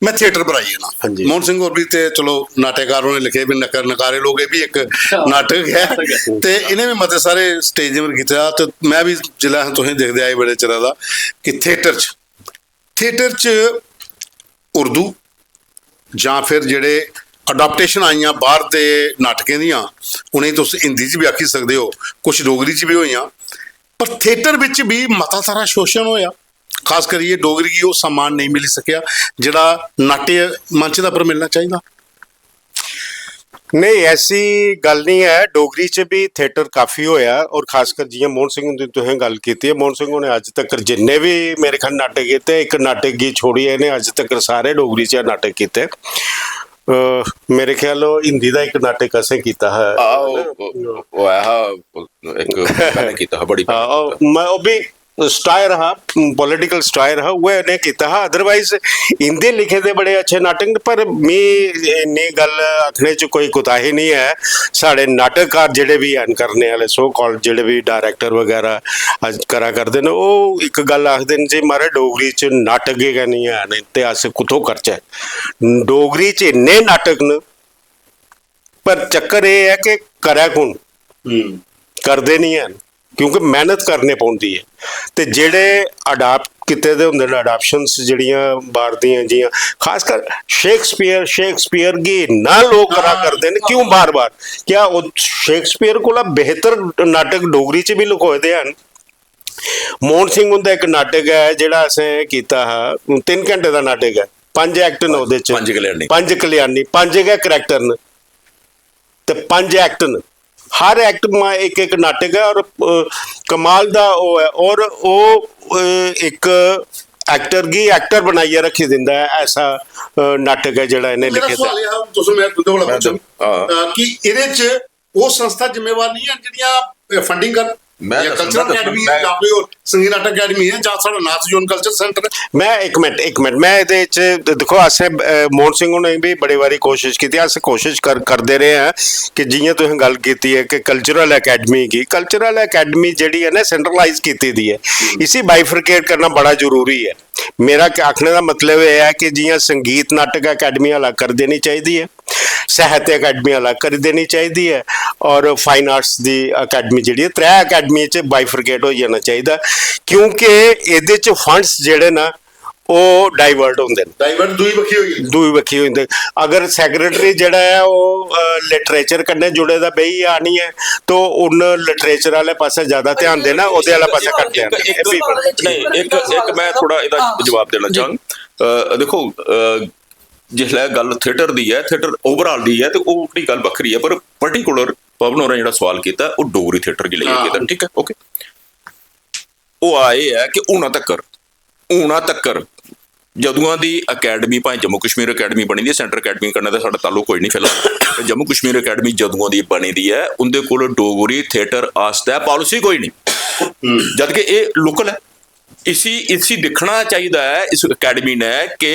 [SPEAKER 1] मैं थिएटर पर आई ना मोहन सिंह और भी ते चलो नाटककार ने लिखे भी नकारे लोग, ये भी एक नाटक है ते इन्हें भी मते सारे स्टेज पर किया। तो मैं भी जिला तुसीं देखदे आए बड़े चिर दा कि थिएटर च उर्दू जां फिर जेडे अडाप्टेशन आईयां बाहर दे नाटकें दियां उन्हें तुस हिंदी च भी आखी सकदे हो, कुछ डोगरी च भी होईयां, पर थिएटर विच भी मता सारा शोषण होया, खास करिए डोगरी की वो सम्मान नहीं मिल सकिया जिहड़ा नाट्य मंच दा पर मिलना चाहिए।
[SPEAKER 4] नहीं ऐसी गल नहीं है, डोगरी च भी थिएटर काफ़ी होया और खासकर जियां मोहन सिंह दी तुसें गल कीती है, मोहन सिंह ने अज तक जिन्ने भी मेरे ख्याल नाटक कीते एक नाटक गी छोड़ी इन्हें अज तक सारे डोगरी च नाटक कीते। मेरे ख्याल हिंदी का एक नाटक असें कीता है मैं भी स्टायर रहा पॉलिटिकल स्टायर रहा वो इन्हें किया हा। अदरवाइज हिंदी लिखे दे बड़े अच्छे नाटक, पर मैं इन्नी गल आखने च कोई कुताही नहीं है। साढ़े नाटककार जेडे भी हैं करने वाले सो कॉल्ड जेडे भी डायरैक्टर वगैरह करा करते हैं वो एक गल आखते हैं जी मारे डोगरी च नाटक ही नहीं है तो अस कुत्थों करचै। डोगरी च इन्ने नाटक न पर चक्कर ये है कि करै कुण करते नहीं हैं। ਕਿਉਂਕਿ ਮਿਹਨਤ ਕਰਨੇ ਪੈਂਦੀ ਹੈ। ਤੇ ਜਿਹੜੇ ਅਡਾਪਟ ਕੀਤੇ ਦੇ ਹੁੰਦੇ ਨੇ ਅਡਾਪਸ਼ਨਸ ਜਿਹੜੀਆਂ ਬਾਹਰ ਦੀਆਂ ਜੀਆਂ, ਖਾਸ ਕਰ ਸ਼ੇਕਸਪੀਅਰ ਕੀ ਨਾ ਲੋਕ ਕਰਾ ਕਰਦੇ ਨੇ ਕਿਉਂ ਬਾਰ-ਬਾਰ, ਕਿਆ ਉਹ ਸ਼ੇਕਸਪੀਅਰ ਕੋਲ ਬਿਹਤਰ ਨਾਟਕ ਡੋਗਰੀ 'ਚ ਵੀ ਲਿਖੋਏ ਦੇ ਹਨ। ਮੋਹਨ ਸਿੰਘ ਹੁੰਦਾ ਇੱਕ ਨਾਟਕ ਹੈ ਜਿਹੜਾ ਅਸੀਂ ਕੀਤਾ ਹੈ, 3 ਘੰਟੇ ਦਾ ਨਾਟਕ ਹੈ, 5 ਐਕਟ ਨੇ ਉਹਦੇ 'ਚ, 5 ਕਲਿਆਣੀ 5 ਹੈਗਾ ਕਰੈਕਟਰ ਨੇ ਤੇ 5 ਐਕਟ ਨੇ, ਹਰ ਐਕਟ में एक नाटक है और कमाल दा वो है। और वो एक एक्टर बनाइए रखी दिंदा है, ऐसा नाटक है ਜਿਹੜਾ ਇਹਨੇ ਲਿਖਿਆ।
[SPEAKER 1] ਮੇਰਾ ਸਵਾਲ ਇਹ ਤੁਸੀਂ ਮੈਂ ਤੁਹਾਡੇ ਕੋਲ ਪੁੱਛਾਂ ਕਿ ਇਹਦੇ 'ਚ ਉਹ ਸੰਸਥਾ ਜ਼ਿੰਮੇਵਾਰ ਨਹੀਂ ਹੈ ਜਿਹੜੀਆਂ ਫੰਡਿੰਗ ਕਰ
[SPEAKER 2] ਮੈਂ
[SPEAKER 1] ਕਲਚਰ ਅਕੈਡਮੀ ਜਾਂ ਕੋਈ ਹੋਰ ਸੰਗੀਤ ਨਾਟਕ ਅਕੈਡਮੀ ਹੈ ਜਾਂ ਸਾਡਾ ਨਾਥ ਜੋਨ ਕਲਚਰ ਸੈਂਟਰ।
[SPEAKER 4] ਮੈਂ ਇੱਕ ਮਿੰਟ ਮੈਂ ਇਹਦੇ 'ਚ ਦੇਖੋ ਅਸੀਂ ਮੋਹਨ ਸਿੰਘ ਨੇ ਵੀ ਬੜੀ ਵਾਰੀ ਕੋਸ਼ਿਸ਼ ਕੀਤੀ, ਅਸੀਂ ਕੋਸ਼ਿਸ਼ ਕਰਦੇ ਰਹੇ ਹਾਂ ਕਿ ਜਿਵੇਂ ਤੁਸੀਂ ਗੱਲ ਕੀਤੀ ਹੈ ਕਿ ਕਲਚਰਲ ਅਕੈਡਮੀ ਜਿਹੜੀ ਹੈ ਨਾ ਸੈਂਟਰਲਾਈਜ਼ ਕੀਤੀ ਦੀ ਹੈ, ਇਸੇ ਬਾਈਫਰਕੇਟ ਕਰਨਾ ਬੜਾ ਜ਼ਰੂਰੀ ਹੈ। मेरा आखने का मतलब यह है कि जियां संगीत नाटक अकैडमी अलग कर देनी चाहिए है, साहित्य अकैडमी अलग कर देनी चाहिए है, और फाइन आर्ट्स की अकैडमी जी 3 अकैडमी बाइफरकेट हो जाना चाहिए, क्योंकि ये फंड्स जेडे ना वो डाइवर्ट होंगे, दूई बखी होंगे। अगर सैक्रटरी जड़ा है वो लिटरेचर कन्ने जुड़े दा बही आनी है तो उन लिटरेचर वाले पासे ज्यादा ध्यान देना, ओदे वाला पासे घट जाना।
[SPEAKER 2] नहीं, एक मैं थोड़ा इहदा जवाब देना चाहां। देखो जिसलै गल थिएटर दी है, थिएटर ओवरऑल दी है तो ओहदी गल वक्खरी है, पर पर्टिकुलर पवन होरें जिहड़ा सवाल कीता वो डोगरी थिएटर गी लेइयै कीता, ठीक है, ओके। वो आए है कि हुणा तक्कर जदूआं दी अकैडमी, भावें जम्मू कश्मीर अकैडमी बनी दी, सेंटर अकैडमी कन्नै तां साडा ताल्लुक कोई नहीं फिलहाल, जम्मू कश्मीर अकैडमी जदूआं दी बनी दी है उंदे कोल डोगरी थिएटर आस्तै पॉलिसी कोई नहीं, जबकि ये लोकल है। इसी दिखना चाहिए है इस अकैडमी ने कि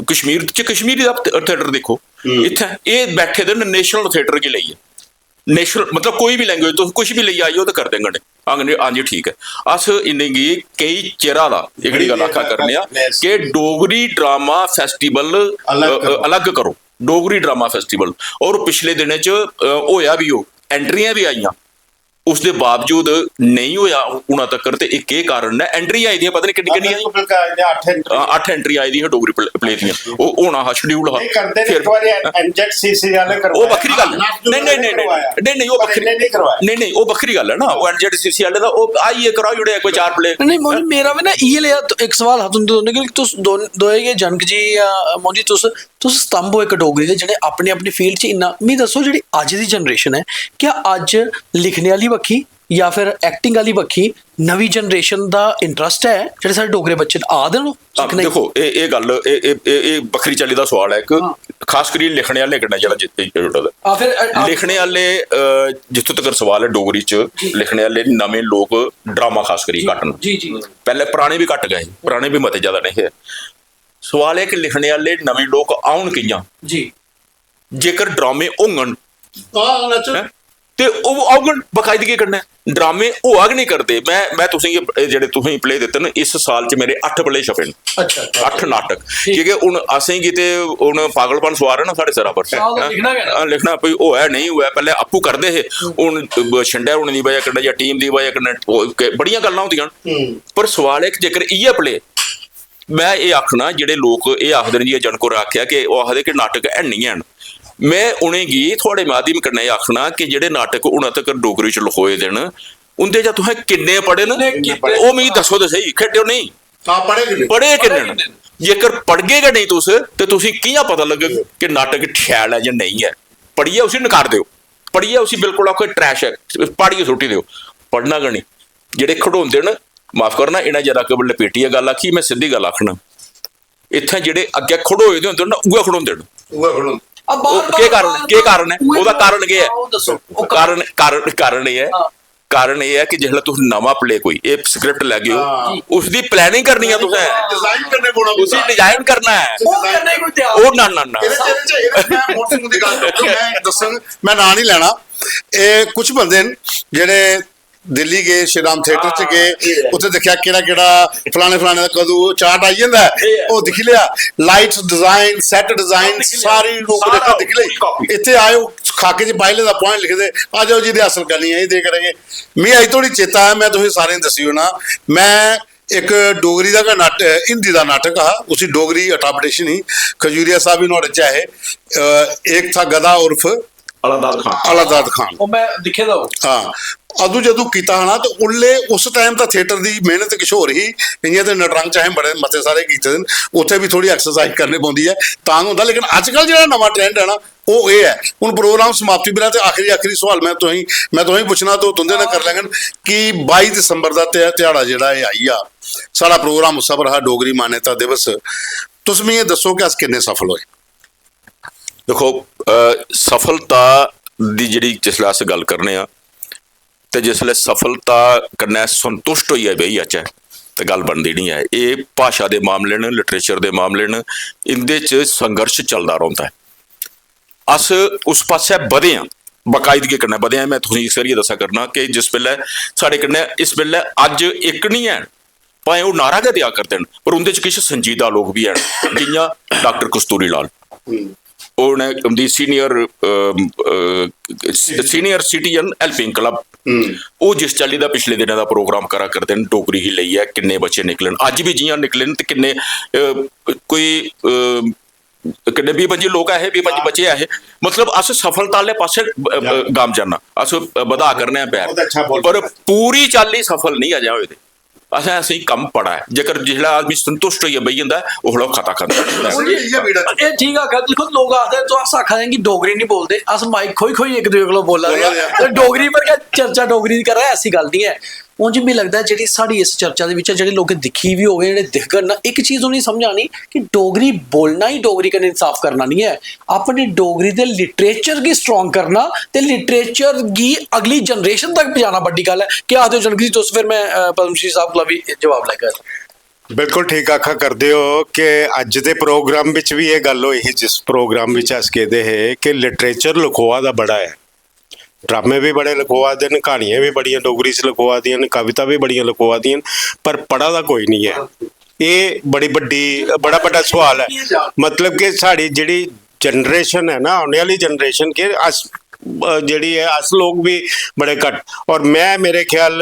[SPEAKER 2] कश्मीरी थिएटर देखो, इत्थे ये बैठे दे नेशनल थिएटर की लेइए, नेशनल मतलब कोई भी लैंग्वेज तुम कुछ भी ले आइयो तो कर देंगे हाँ जी ठीक है। अस इन्हेंगी कई चिरा दा एक गल आखा करने कि डोगरी ड्रामा फैसटिवल अलग करो, डोगरी ड्रामा फैसटिवल। और पिछले दिनें च होया भी हो, एंट्रियां भी आईयां, उसके बावजूद नहीं होया हुणा तक्कर। ते एक कारण है एंट्री आई दी पता नहीं कितनी 8 एंट्री आई दी है डोगरी प्ले दियां, वो होना हा शेड्यूल हा, फिर वो बक्खरी गल नहीं वो बक्खरी गल है ना, वो एनजेडसीसी वाले दा वो आइए कराओ जुड़े कोई 4 प्ले
[SPEAKER 3] नहीं। मोनी मेरा भी ना ये लिया एक सवाल हाथ दोनों कि तुस दोए जनक जी या मोनी तुस स्तंभ हो एक डोगरी दे जेह्ड़े अपनी फील्ड च इन्ना मी दसो जेह्ड़ी अज्ज दी जनरेशन है, क्या अज्ज लिखने वाली बक्खी या फिर एक्टिंग वाली बक्खी नवी जनरेशन दा इंटरस्ट है जेह्ड़े साढ़े डोगरे बच्चे आ देन?
[SPEAKER 2] देखो ये गल बक्खरी चाल्ली दा सवाल है, एक खास करियै लिखने वाले कन्नै जेह्ड़ा लिखने वाले जित्थों तक सवाल है डोगरी च लिखने वाले नमें लोग ड्रामा खास करियै घट्ट न, पहले पुराने भी घट्ट गए, पुराने भी मते ज्यादा नहीं है। सवाल है कि लिखने वाले नमें लोग आउण कि'यां जी, जेकर ड्रामे होङन ते ओह् औगन बकायदगी कन्नै, ड्रामे होआ गै नहीं करदे। मैं तुसें जेह्ड़े तुसें प्ले दित्ते न इस साल च मेरे 8 प्ले छपे न, 8 नाटक, क्योंकि हुण असें गी ते हुण पागलपन सवार है ना साढ़े सिरा पर लिखना कोई होया नहीं होया, पैह्ले आपूं करदे हे, हुण छंडा होने दी वजह कन्नै जां टीम दी वजह कन्नै बड़ियां गल्लां होंदियां न। पर सवाल है कि जेकर इ'यै प्ले मैं ये आखना जेह्ड़े लोक ये आखदे न, जि'यां जनक होरें आखेआ कि ओह् आखदे कि नाटक है नहीं हैन, मैं उनेंगी थोड़े माध्यम कन्नै आखना कि जेह्ड़े नाटक हुण तक डोगरी च लखोए दे न उंदे च तुसें किन्ने पढ़े न, ओह् मिगी दस्सो ते सही, खेढेओ नहीं पढ़े किन्ने न। जेकर पढ़गे गै नहीं तुस ते तुसें कि'यां पता लग्गग कि नाटक शैल है जां नहीं है? पढ़ियै उसी नकार दिओ, पढ़ियै उसी बिल्कुल आखो ट्रैश है, पाड़ियै सुट्टी दिओ, पढ़ना गै नहीं। जेह्ड़े खड़ोंदे न माफ करना, इन्हें जरा कबल लपेटियै गल आखी, मैं सिद्धी गल आखना, इत्थें जेह्ड़े अग्गें खड़ोए दे होंदे न उ'ऐ खड़ोंदे न। कारण है ओहदा कारण केह् है? कारण ये है, कारण ये है कि जिसलै तुस नवां प्ले कोई ये स्क्रिप्ट लैगे हो उसदी प्लानिंग करनी है, तुसें डिजाइन करने पौना, उसी डिजाइन करना है, ओह ना
[SPEAKER 1] मैं नां नहीं लैना। कुछ बंदे न जेह्ड़े ਦਿੱਲੀ ਗਏ, ਸ਼੍ਰੀ ਰਾਮ ਥੀਏਟਰ ਚ ਗਏ, ਉੱਥੇ ਦੇਖਿਆ ਕਿਹੜਾ ਫਲਾਣੇ ਦਾ ਕਦੋਂ ਚਾਰਟ ਆਈ ਜਾਂਦਾ ਉਹ ਦਿਖ ਲਿਆ, ਲਾਈਟਸ ਡਿਜ਼ਾਈਨ, ਸੈਟ ਡਿਜ਼ਾਈਨ ਸਾਰੀ ਲੋਕ ਦਿਖ ਲਈ। ਇੱਥੇ ਆਇਓ ਖਾਕੇ 'ਚ ਬਾਈਲੇ ਦਾ ਪੁਆਇੰਟ ਲਿਖਦੇ, ਆ ਜਾਓ ਜੀ ਦੀ ਹਾਸਲ ਕਰਨੀ ਹੈ, ਇਹ ਦੇ ਕਰਾਂਗੇ। ਮੈਂ ਅਜ ਥੋੜੀ ਚੇਤਾ ਹੈ, ਮੈਂ ਤੁਸੀਂ ਸਾਰਿਆਂ ਨੂੰ ਦੱਸਿਓ ਨਾ, मैं एक डोगरी का नाटक, हिंदी का नाटक हा, उसी डोगरी अडाप्टेशन ही खजूरिया साहब ही नोड़े चाहे। एक था गदा उर्फ अलादाद खान,
[SPEAKER 3] ਉਹ ਮੈਂ ਦਿਖੇ ਦਾ
[SPEAKER 1] हाँ अदू जदू किया है ना, तो उल्ले उस टाइम तो थिएटर की मेहनत किश होर ही, इ'यां तो नटरंग चाहे बड़े मते सारे कीते दिन, उत्थे भी थोड़ी एक्सरसाइज करनी पौंदी है तां होंदा। लेकिन अजकल जो नवा ट्रेंड है ना वो ये है, हुण प्रोग्राम समाप्ति बिना तो आखिरी सवाल मैं तुसीं पुछना तो तुंदे नाल कर लैंगन कि 22 दिसंबर का ध्याड़ा जिहड़ा ये आई आ, साडा प्रोग्राम उत्सव रहा डोगरी मान्यता दिवस, तुसीं ये दसो कि अस किन्ने सफल होए?
[SPEAKER 2] देखो सफलता दी जिहड़ी जिसलै अस गल करने आ ते जिसलै सफलता कन्नै संतुष्ट होइयै बेही जाचै ते गल बनदी नहीं है। ये भाशा दे मामले न, लिटरेचर दे मामले न, इंदे च संघर्ष चलदा रौंह्दा है। अस उस पास्सै बधे आं, बाकायदगी कन्नै बधे आं। मैं तुसेंगी इस करियै दस्सा करना कि जिस बेल्लै साढ़े कन्नै इस बेल्लै अज्ज इक नहीं है, भाएं ओह् नारा गै देआ करदे न, पर उंदे च किश संजीदा लोग भी हैन, जि'यां डॉक्टर कस्तूरी लाल, उ'नें उं'दी सीनियर सिटीजन हेल्पिंग क्लब, ਉਹ जिस चाल्ली दा पिछले दिनों का प्रोग्राम करा करदे न डोगरी गी लेइयै, किन्ने बच्चे निकलन, अज्ज भी जि'यां निकले न, ते किन्ने कोई किन्ने 20-25 लोग ऐ, 20-25 बच्चे ऐ, मतलब अस सफलता आह्ले पास्से गामजाना, अस बधा करने आं पैर, पर पूरी चाल्ली सफल नहीं अजें होए दे। असें कम पड़ा है, जेकर जिसलै आदमी संतुष्ट होइयै बेही जंदा है, ओह् खता करदा
[SPEAKER 3] ਇਹ ਠੀਕ आ। देखो लोग आखदे तो अस आखा दे कि डोगरी नहीं बोलते, अस माइक खोई एक दूसरे को बोला दे ते डोगरी पर क्या चर्चा डोगरी दी कर रहा है, ऐसी गल नहीं है। ਉਂਝ भी लगदा है ਜਿਹੜੀ ਸਾਡੀ ਇਸ ਚਰਚਾ ਦੇ ਵਿੱਚ ਜਿਹੜੇ ਲੋਕ ਦਿਖੀ ਵੀ ਹੋਵੇ, ਜਿਹੜੇ ਦਿਖਣ ਨਾ, ਇੱਕ ਚੀਜ਼ ਉਹਨੂੰ ਸਮਝ ਆਣੀ ਕਿ ਡੋਗਰੀ ਬੋਲਣਾ ਹੀ ਡੋਗਰੀ ਕਨੇ ਇਨਸਾਫ ਕਰਨਾ ਨਹੀਂ ਹੈ, ਆਪਣੀ ਡੋਗਰੀ ਦੇ ਲਿਟਰੇਚਰ गी स्ट्रॉन्ग करना ते लिटरेचर गी अगली जनरेशन तक पहुंचाना बड़ी गल है। क्या आखदे हो जनक जी तुस? फिर मैं पद्मश्री साहब कोला भी जवाब लेकर।
[SPEAKER 4] बिल्कुल ठीक आखा करते हो कि अज के प्रोग्राम विच भी ये गल होई, जिस प्रोग्राम विच अस कहते हैं कि लिटरेचर लखोआ दा बड़ा है, ड्रामे भी बड़े लखोआ दे न, कहानियां भी बड़ियां डोगरी च लखोआ दियां न, कविता भी बड़ियां लखोआ दियां न, पर पढ़ा दा कोई नहीं है। ये बड़ा बड़ा सवाल है। मतलब कि साड़ी जिहड़ी जनरेशन है ना, आने वाली जनरेशन के अस जिहड़ी है, अस लोग भी बड़े घट, और मैं मेरे ख्याल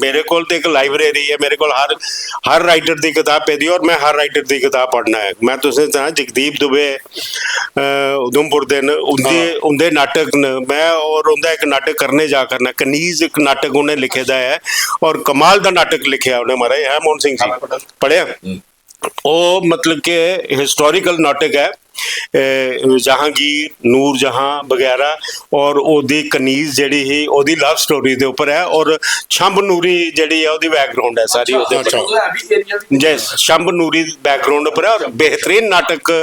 [SPEAKER 4] मेरे कोल तो एक लाइब्रेरी है, मेरे कोल हर राइटर की किताब पेदी, और मैं हर राइटर की किताब पढ़ना है। मैं तुसें दस्सां जगदीप दुबे उधमपुर दे न, उंदे नाटक न, मैं और उंदा एक नाटक करने जा करना, कनीज एक नाटक उन्हें लिखे दा है, और कमाल दा नाटक लिखिया उन्हें महाराज है मोहन सिंह जी, पढ़िया वो, मतलब कि हिस्टोरिकल नाटक है, जहांगीर नूर जहां वगैरह, और ओदी कनीज जड़ी ही ओदी लव स्टोरी दे ऊपर है, और शंभ नूरी जड़ी है ओदी बैकग्राउंड है सारी ओदे ऊपर, जैस शंभ नूरी बैकग्राउंड ऊपर है, और बेहतरीन नाटक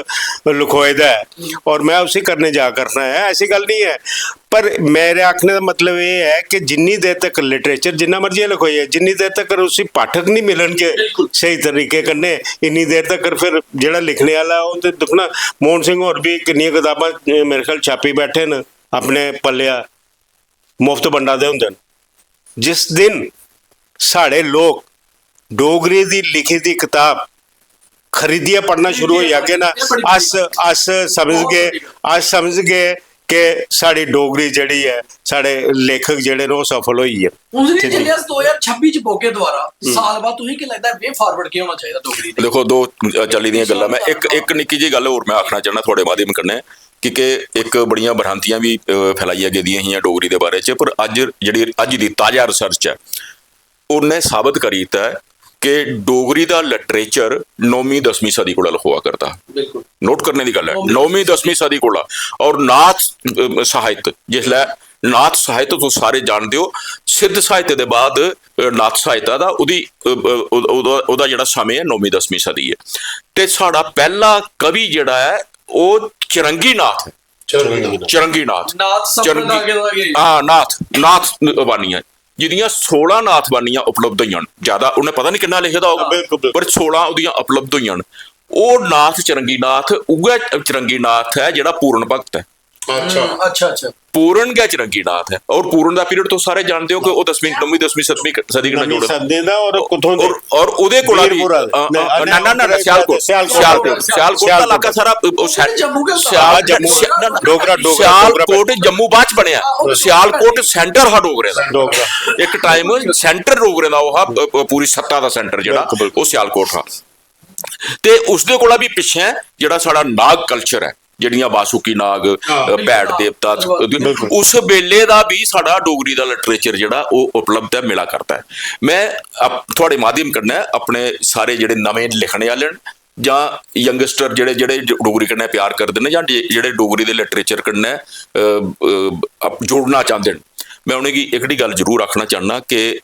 [SPEAKER 4] लिखोए दा है, और मैं उसे करने जा करना है, ऐसी गल नहीं है। पर मेरे आखने का मतलब ये है कि जिन्नी देर तक लिटरेचर जिन्ना मर्जी लिखोई है, जिन्नी देर तक उसी पाठक नहीं मिलणगे सही तरीके कन्ने, इन्नी देर तक फिर जेड़ा लिखने वाला वो तो दिखना। मोहन सिंह और भी किन्नियां किताबां मेरे ख्याल छापी बैठे न अपने पल्लिया, मुफ्त बंडा दे हुंदे न। जिस दिन साढ़े लोग डोगरी दी लिखी दी किताब खरीदिया पढ़ना शुरू हो जागे ना, अस समझ गए कि साड़ी डोगरी जड़ी है, साढ़े लेखक जड़े नो सफल हुई है।
[SPEAKER 3] उस दिन चलिए 2026 च पोके द्वारा साल बाद तुही कि लगदा है वे फॉरवर्ड क्या होना चाहिए डोगरी दी?
[SPEAKER 2] देखो दो चली दियां गल्लां, मैं एक निक्की जी गल होर मैं आखना चाहना थोड़े माध्यम कन्नै, क्योंकि एक बड़ियां भ्रांतियां भी फैलाइया गेदियां हियां डोगरी दे बारे च, पर अज दी ताज़ा रिसर्च है उन्हें साबित करी दित्ता है कि डोगरी का लिटरेचर 9वीं-10वीं सदी कोला लखोआ करता। नोट करने की गल है, 9वीं-10वीं सदी कोला। और नाथ साहित्य, जिसलै नाथ साहित्य तुस सारे जानते हो, सिद्ध साहित्य के बाद नाथ साहित्य का ओहदा जेहड़ा समय है 9वीं-10वीं सदी है। ते साड़ा पहला कवि जेहड़ा है वो चरंगी नाथ है, चरंगी नाथ, हाँ नाथ बानियां, जिहदियां 16 नाथ बानियां उपलब्ध होईयां, ज्यादा उन्हें पता नहीं किन्ना लिखे दा होगा, पर 16 उहदियां उपलब्ध होईयां। ओह नाथ चरंगी नाथ उ'ऐ चरंगी नाथ है जिहड़ा पूर्ण भगत है।
[SPEAKER 3] अच्छा
[SPEAKER 2] पूरण गै चरंगी नाथ है और पूरण दा पीरियड तो सारे जानते हो कि वो 10वीं 9वीं 10वीं 7वीं सदी कन्नै
[SPEAKER 4] ਨਵੀਂ
[SPEAKER 2] जुड़े
[SPEAKER 4] ਸਦੀ ਦਾ ਔਰ ਕੁੱਥੋਂ ਦੇ
[SPEAKER 2] और ਉਹਦੇ ਕੋਲ ਵੀ
[SPEAKER 4] ਵੀਰਪੁਰਾ ਦੇ।
[SPEAKER 2] ਨਾ ਸਿਆਲਕੋਟ ਦਾ ਇਲਾਕਾ ਸਾਰਾ
[SPEAKER 3] ਜੰਮੂ ਕੇ
[SPEAKER 2] ਸਿਆਲਕੋਟ ਜੰਮੂ ਬਾਅਦ ਚ ਬਣਿਆ ਸਿਆਲਕੋਟ ਸੈਂਟਰ ਹਾ ਡੋਗਰੇ ਦਾ
[SPEAKER 4] ਡੋਗਰਾ
[SPEAKER 2] ਇੱਕ ਟਾਈਮ ਸੈਂਟਰ ਡੋਗਰੇ ਦਾ ਉਹ ਪੂਰੀ ਸੱਤਾ ਦਾ ਸੈਂਟਰ ਜਿਹੜਾ ਉਹ ਸਿਆਲਕੋਟ ਹਾਂ ਤੇ ਉਸਦੇ ਕੋਲ ਵੀ ਪਿੱਛੇ ਜਿਹੜਾ ਸਾਡਾ ਨਾਗ ਕਲਚਰ ਹੈ ਜਿਹੜੀਆਂ ਬਾਸੁਕੀ ਨਾਗ ਭੈੜ ਦੇਵਤਾ ਉਸ ਵੇਲੇ ਦਾ ਵੀ ਸਾਡਾ ਡੋਗਰੀ ਦਾ ਲਿਟਰੇਚਰ ਜਿਹੜਾ ਉਹ ਉਪਲਬਧ ਹੈ ਮਿਲਾ ਕਰਦਾ ਹੈ। ਮੈਂ ਤੁਹਾਡੇ ਮਾਧਿਅਮ ਕਰਨਾ ਆਪਣੇ ਸਾਰੇ ਜਿਹੜੇ ਨਵੇਂ ਲਿਖਣੇ ਵਾਲੇ ਜਾਂ ਯੰਗਸਟਰ ਜਿਹੜੇ ਡੋਗਰੀ ਕਰਨਾ ਪਿਆਰ ਕਰਦੇ ਨੇ ਜਾਂ ਜਿਹੜੇ ਡੋਗਰੀ ਦੇ ਲਿਟਰੇਚਰ ਕਰਨਾ ਜੋੜਨਾ ਚਾਹੁੰਦੇ ਨੇ ਮੈਂ ਉਹਨਾਂ ਦੀ ਇੱਕ ਗੱਲ ਜ਼ਰੂਰ ਰੱਖਣਾ ਚਾਹੁੰਦਾ ਕਿ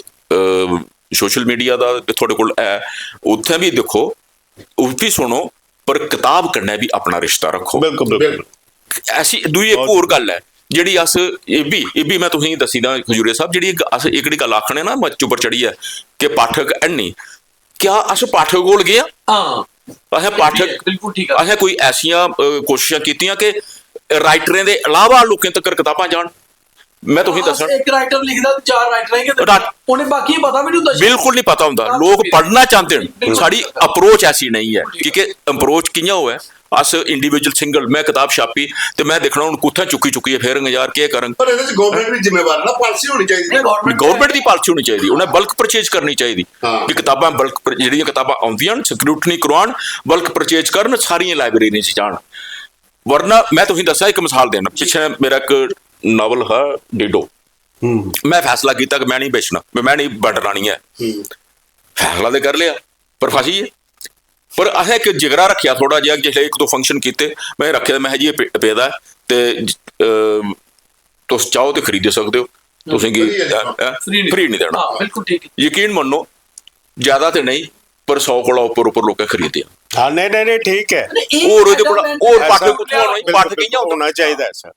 [SPEAKER 2] ਸੋਸ਼ਲ ਮੀਡੀਆ ਦਾ ਤੁਹਾਡੇ ਕੋਲ ਹੈ ਉੱਥੇ ਵੀ ਦੇਖੋ ਉਹ ਵੀ ਸੁਣੋ पर किताब कन्नै भी अपना रिश्ता रखो।
[SPEAKER 4] बिल्कुल
[SPEAKER 2] ऐसी दुई एक होर गल है ਜਿਹੜੀ ਅਸ ਇਹ ਵੀ ਮੈਂ ਤੁਸੀਂ ਦੱਸੀ ਦਾ ਖਜੂਰੀਆ ਸਾਹਿਬ ਜਿਹੜੀ ਅਸ ਇੱਕ ਗੱਲ ਆਖਣੇ ਨਾ ਮੱਚ ਉੱਪਰ ਚੜੀ ਹੈ ਕਿ ਪਾਠਕ ਐਨੀ ਕਿਆ ਅਸ ਪਾਠਕ ਕੋਲ ਗਏ ਹਾਂ ਅਸਾਂ ਪਾਠਕ
[SPEAKER 3] ਬਿਲਕੁਲ ਠੀਕ
[SPEAKER 2] ਅਸਾਂ ਕੋਈ ਐਸੀਆਂ ਕੋਸ਼ਿਸ਼ਾਂ ਕੀਤੀਆਂ ਕਿ ਰਾਈਟਰਾਂ ਦੇ ਇਲਾਵਾ ਲੋਕਾਂ ਤੱਕ ਕਿਤਾਬਾਂ ਜਾਣ ਮੈਂ ਤੁਸੀਂ ਦੱਸਾਂ
[SPEAKER 3] ਇੱਕ ਰਾਈਟਰ ਲਿਖਦਾ ਚਾਰ ਰਾਈਟਰ ਹੈਗੇ ਉਹਨੇ ਬਾਕੀ ਪਤਾ ਵੀ ਨਹੀਂ ਹੁੰਦਾ
[SPEAKER 2] ਬਿਲਕੁਲ ਨਹੀਂ ਪਤਾ ਹੁੰਦਾ ਲੋਕ ਪੜ੍ਹਨਾ ਚਾਹੁੰਦੇ ਨੇ ਸਾਡੀ ਅਪਰੋਚ ਐਸੀ ਨਹੀਂ ਹੈ ਕਿਉਂਕਿ ਅਪਰੋਚ ਕਿੰਨਾ ਹੋਇਆ ਅਸ ਇੰਡੀਵਿਜੂਅਲ ਸਿੰਗਲ ਮੈਂ ਕਿਤਾਬ ਛਾਪੀ ਤੇ ਮੈਂ ਦੇਖਣਾ ਹੁਣ ਕੁੱਥਾਂ ਚੁੱਕੀ ਹੈ ਫੇਰ ਯਾਰ ਕੀ ਕਰਨ
[SPEAKER 1] ਪਰ ਇਹਦੇ ਚ ਗਵਰਨਮੈਂਟ ਵੀ ਜ਼ਿੰਮੇਵਾਰ ਨਾ ਪਾਲਿਸੀ ਹੋਣੀ ਚਾਹੀਦੀ ਹੈ
[SPEAKER 2] ਗਵਰਨਮੈਂਟ ਦੀ ਪਾਲਿਸੀ ਹੋਣੀ ਚਾਹੀਦੀ ਉਹਨੇ ਬਲਕ ਪਰਚੇਜ ਕਰਨੀ ਚਾਹੀਦੀ ਕਿ ਕਿਤਾਬਾਂ ਬਲਕ ਜਿਹੜੀਆਂ ਕਿਤਾਬਾਂ ਆਉਂਦੀਆਂ ਨੇ ਸਕਰੂਟਨੀ ਕਰਵਾਉਣ ਬਲਕ ਪਰਚੇਜ ਕਰਨ ਸਾਰੀਆਂ ਲਾਇਬ੍ਰੇਰੀ 'ਚ ਜਾਣ ਵਰਨਾ ਮੈਂ ਤੁਸੀਂ ਦੱਸਿਆ ਇੱਕ ਮਿਸਾਲ ਦੇਣਾ ਪਿੱਛੇ ਮੇਰਾ ਇੱਕ ਨਾਵਲ ਹੈ ਡਿਡੋ ਮੈਂ ਫੈਸਲਾ ਕੀਤਾ ਕਿ ਮੈਂ ਨਹੀਂ ਵੇਚਣਾ ਮੈਂ ਨਹੀਂ ਵੰਡਣੀ ਹੈ ਫੈਸਲਾ ਤੇ ਕਰ ਲਿਆ ਪਰ ਫਸੀ ਹੈ ਪਰ ਅਸਾਂ ਇੱਕ ਜਿਗਰਾ ਰੱਖਿਆ ਥੋੜਾ ਜਿਹਾ ਜਿਹੜੇ ਇੱਕ ਦੋ ਫੰਕਸ਼ਨ ਕੀਤੇ ਮੈਂ ਰੱਖਿਆ ਮੈਂ ਜੀ ਇਹ ਪੇਦਾ ਤੇ ਤੁਸੀਂ ਚਾਹੋ ਤੇ ਖਰੀਦ ਸਕਦੇ ਹੋ ਤੁਸੀਂ ਫ੍ਰੀ ਨਹੀਂ ਦੇਣਾ
[SPEAKER 3] ਬਿਲਕੁਲ ਠੀਕ
[SPEAKER 2] ਯਕੀਨ ਮੰਨੋ ਜ਼ਿਆਦਾ ਤੇ ਨਹੀਂ ਪਰ 100 ਕੋਲਾ ਉੱਪਰ ਲੋਕਾਂ ਖਰੀਦਿਆ
[SPEAKER 4] ਹਾਂ ਨਹੀਂ ਠੀਕ ਹੈ
[SPEAKER 2] ਹੋਰ ਉਹਦੇ ਕੋਲ ਹੋਰ ਪਾਠ ਕਿੰਨਾ
[SPEAKER 4] ਹੋਣਾ ਚਾਹੀਦਾ ਐਸਾ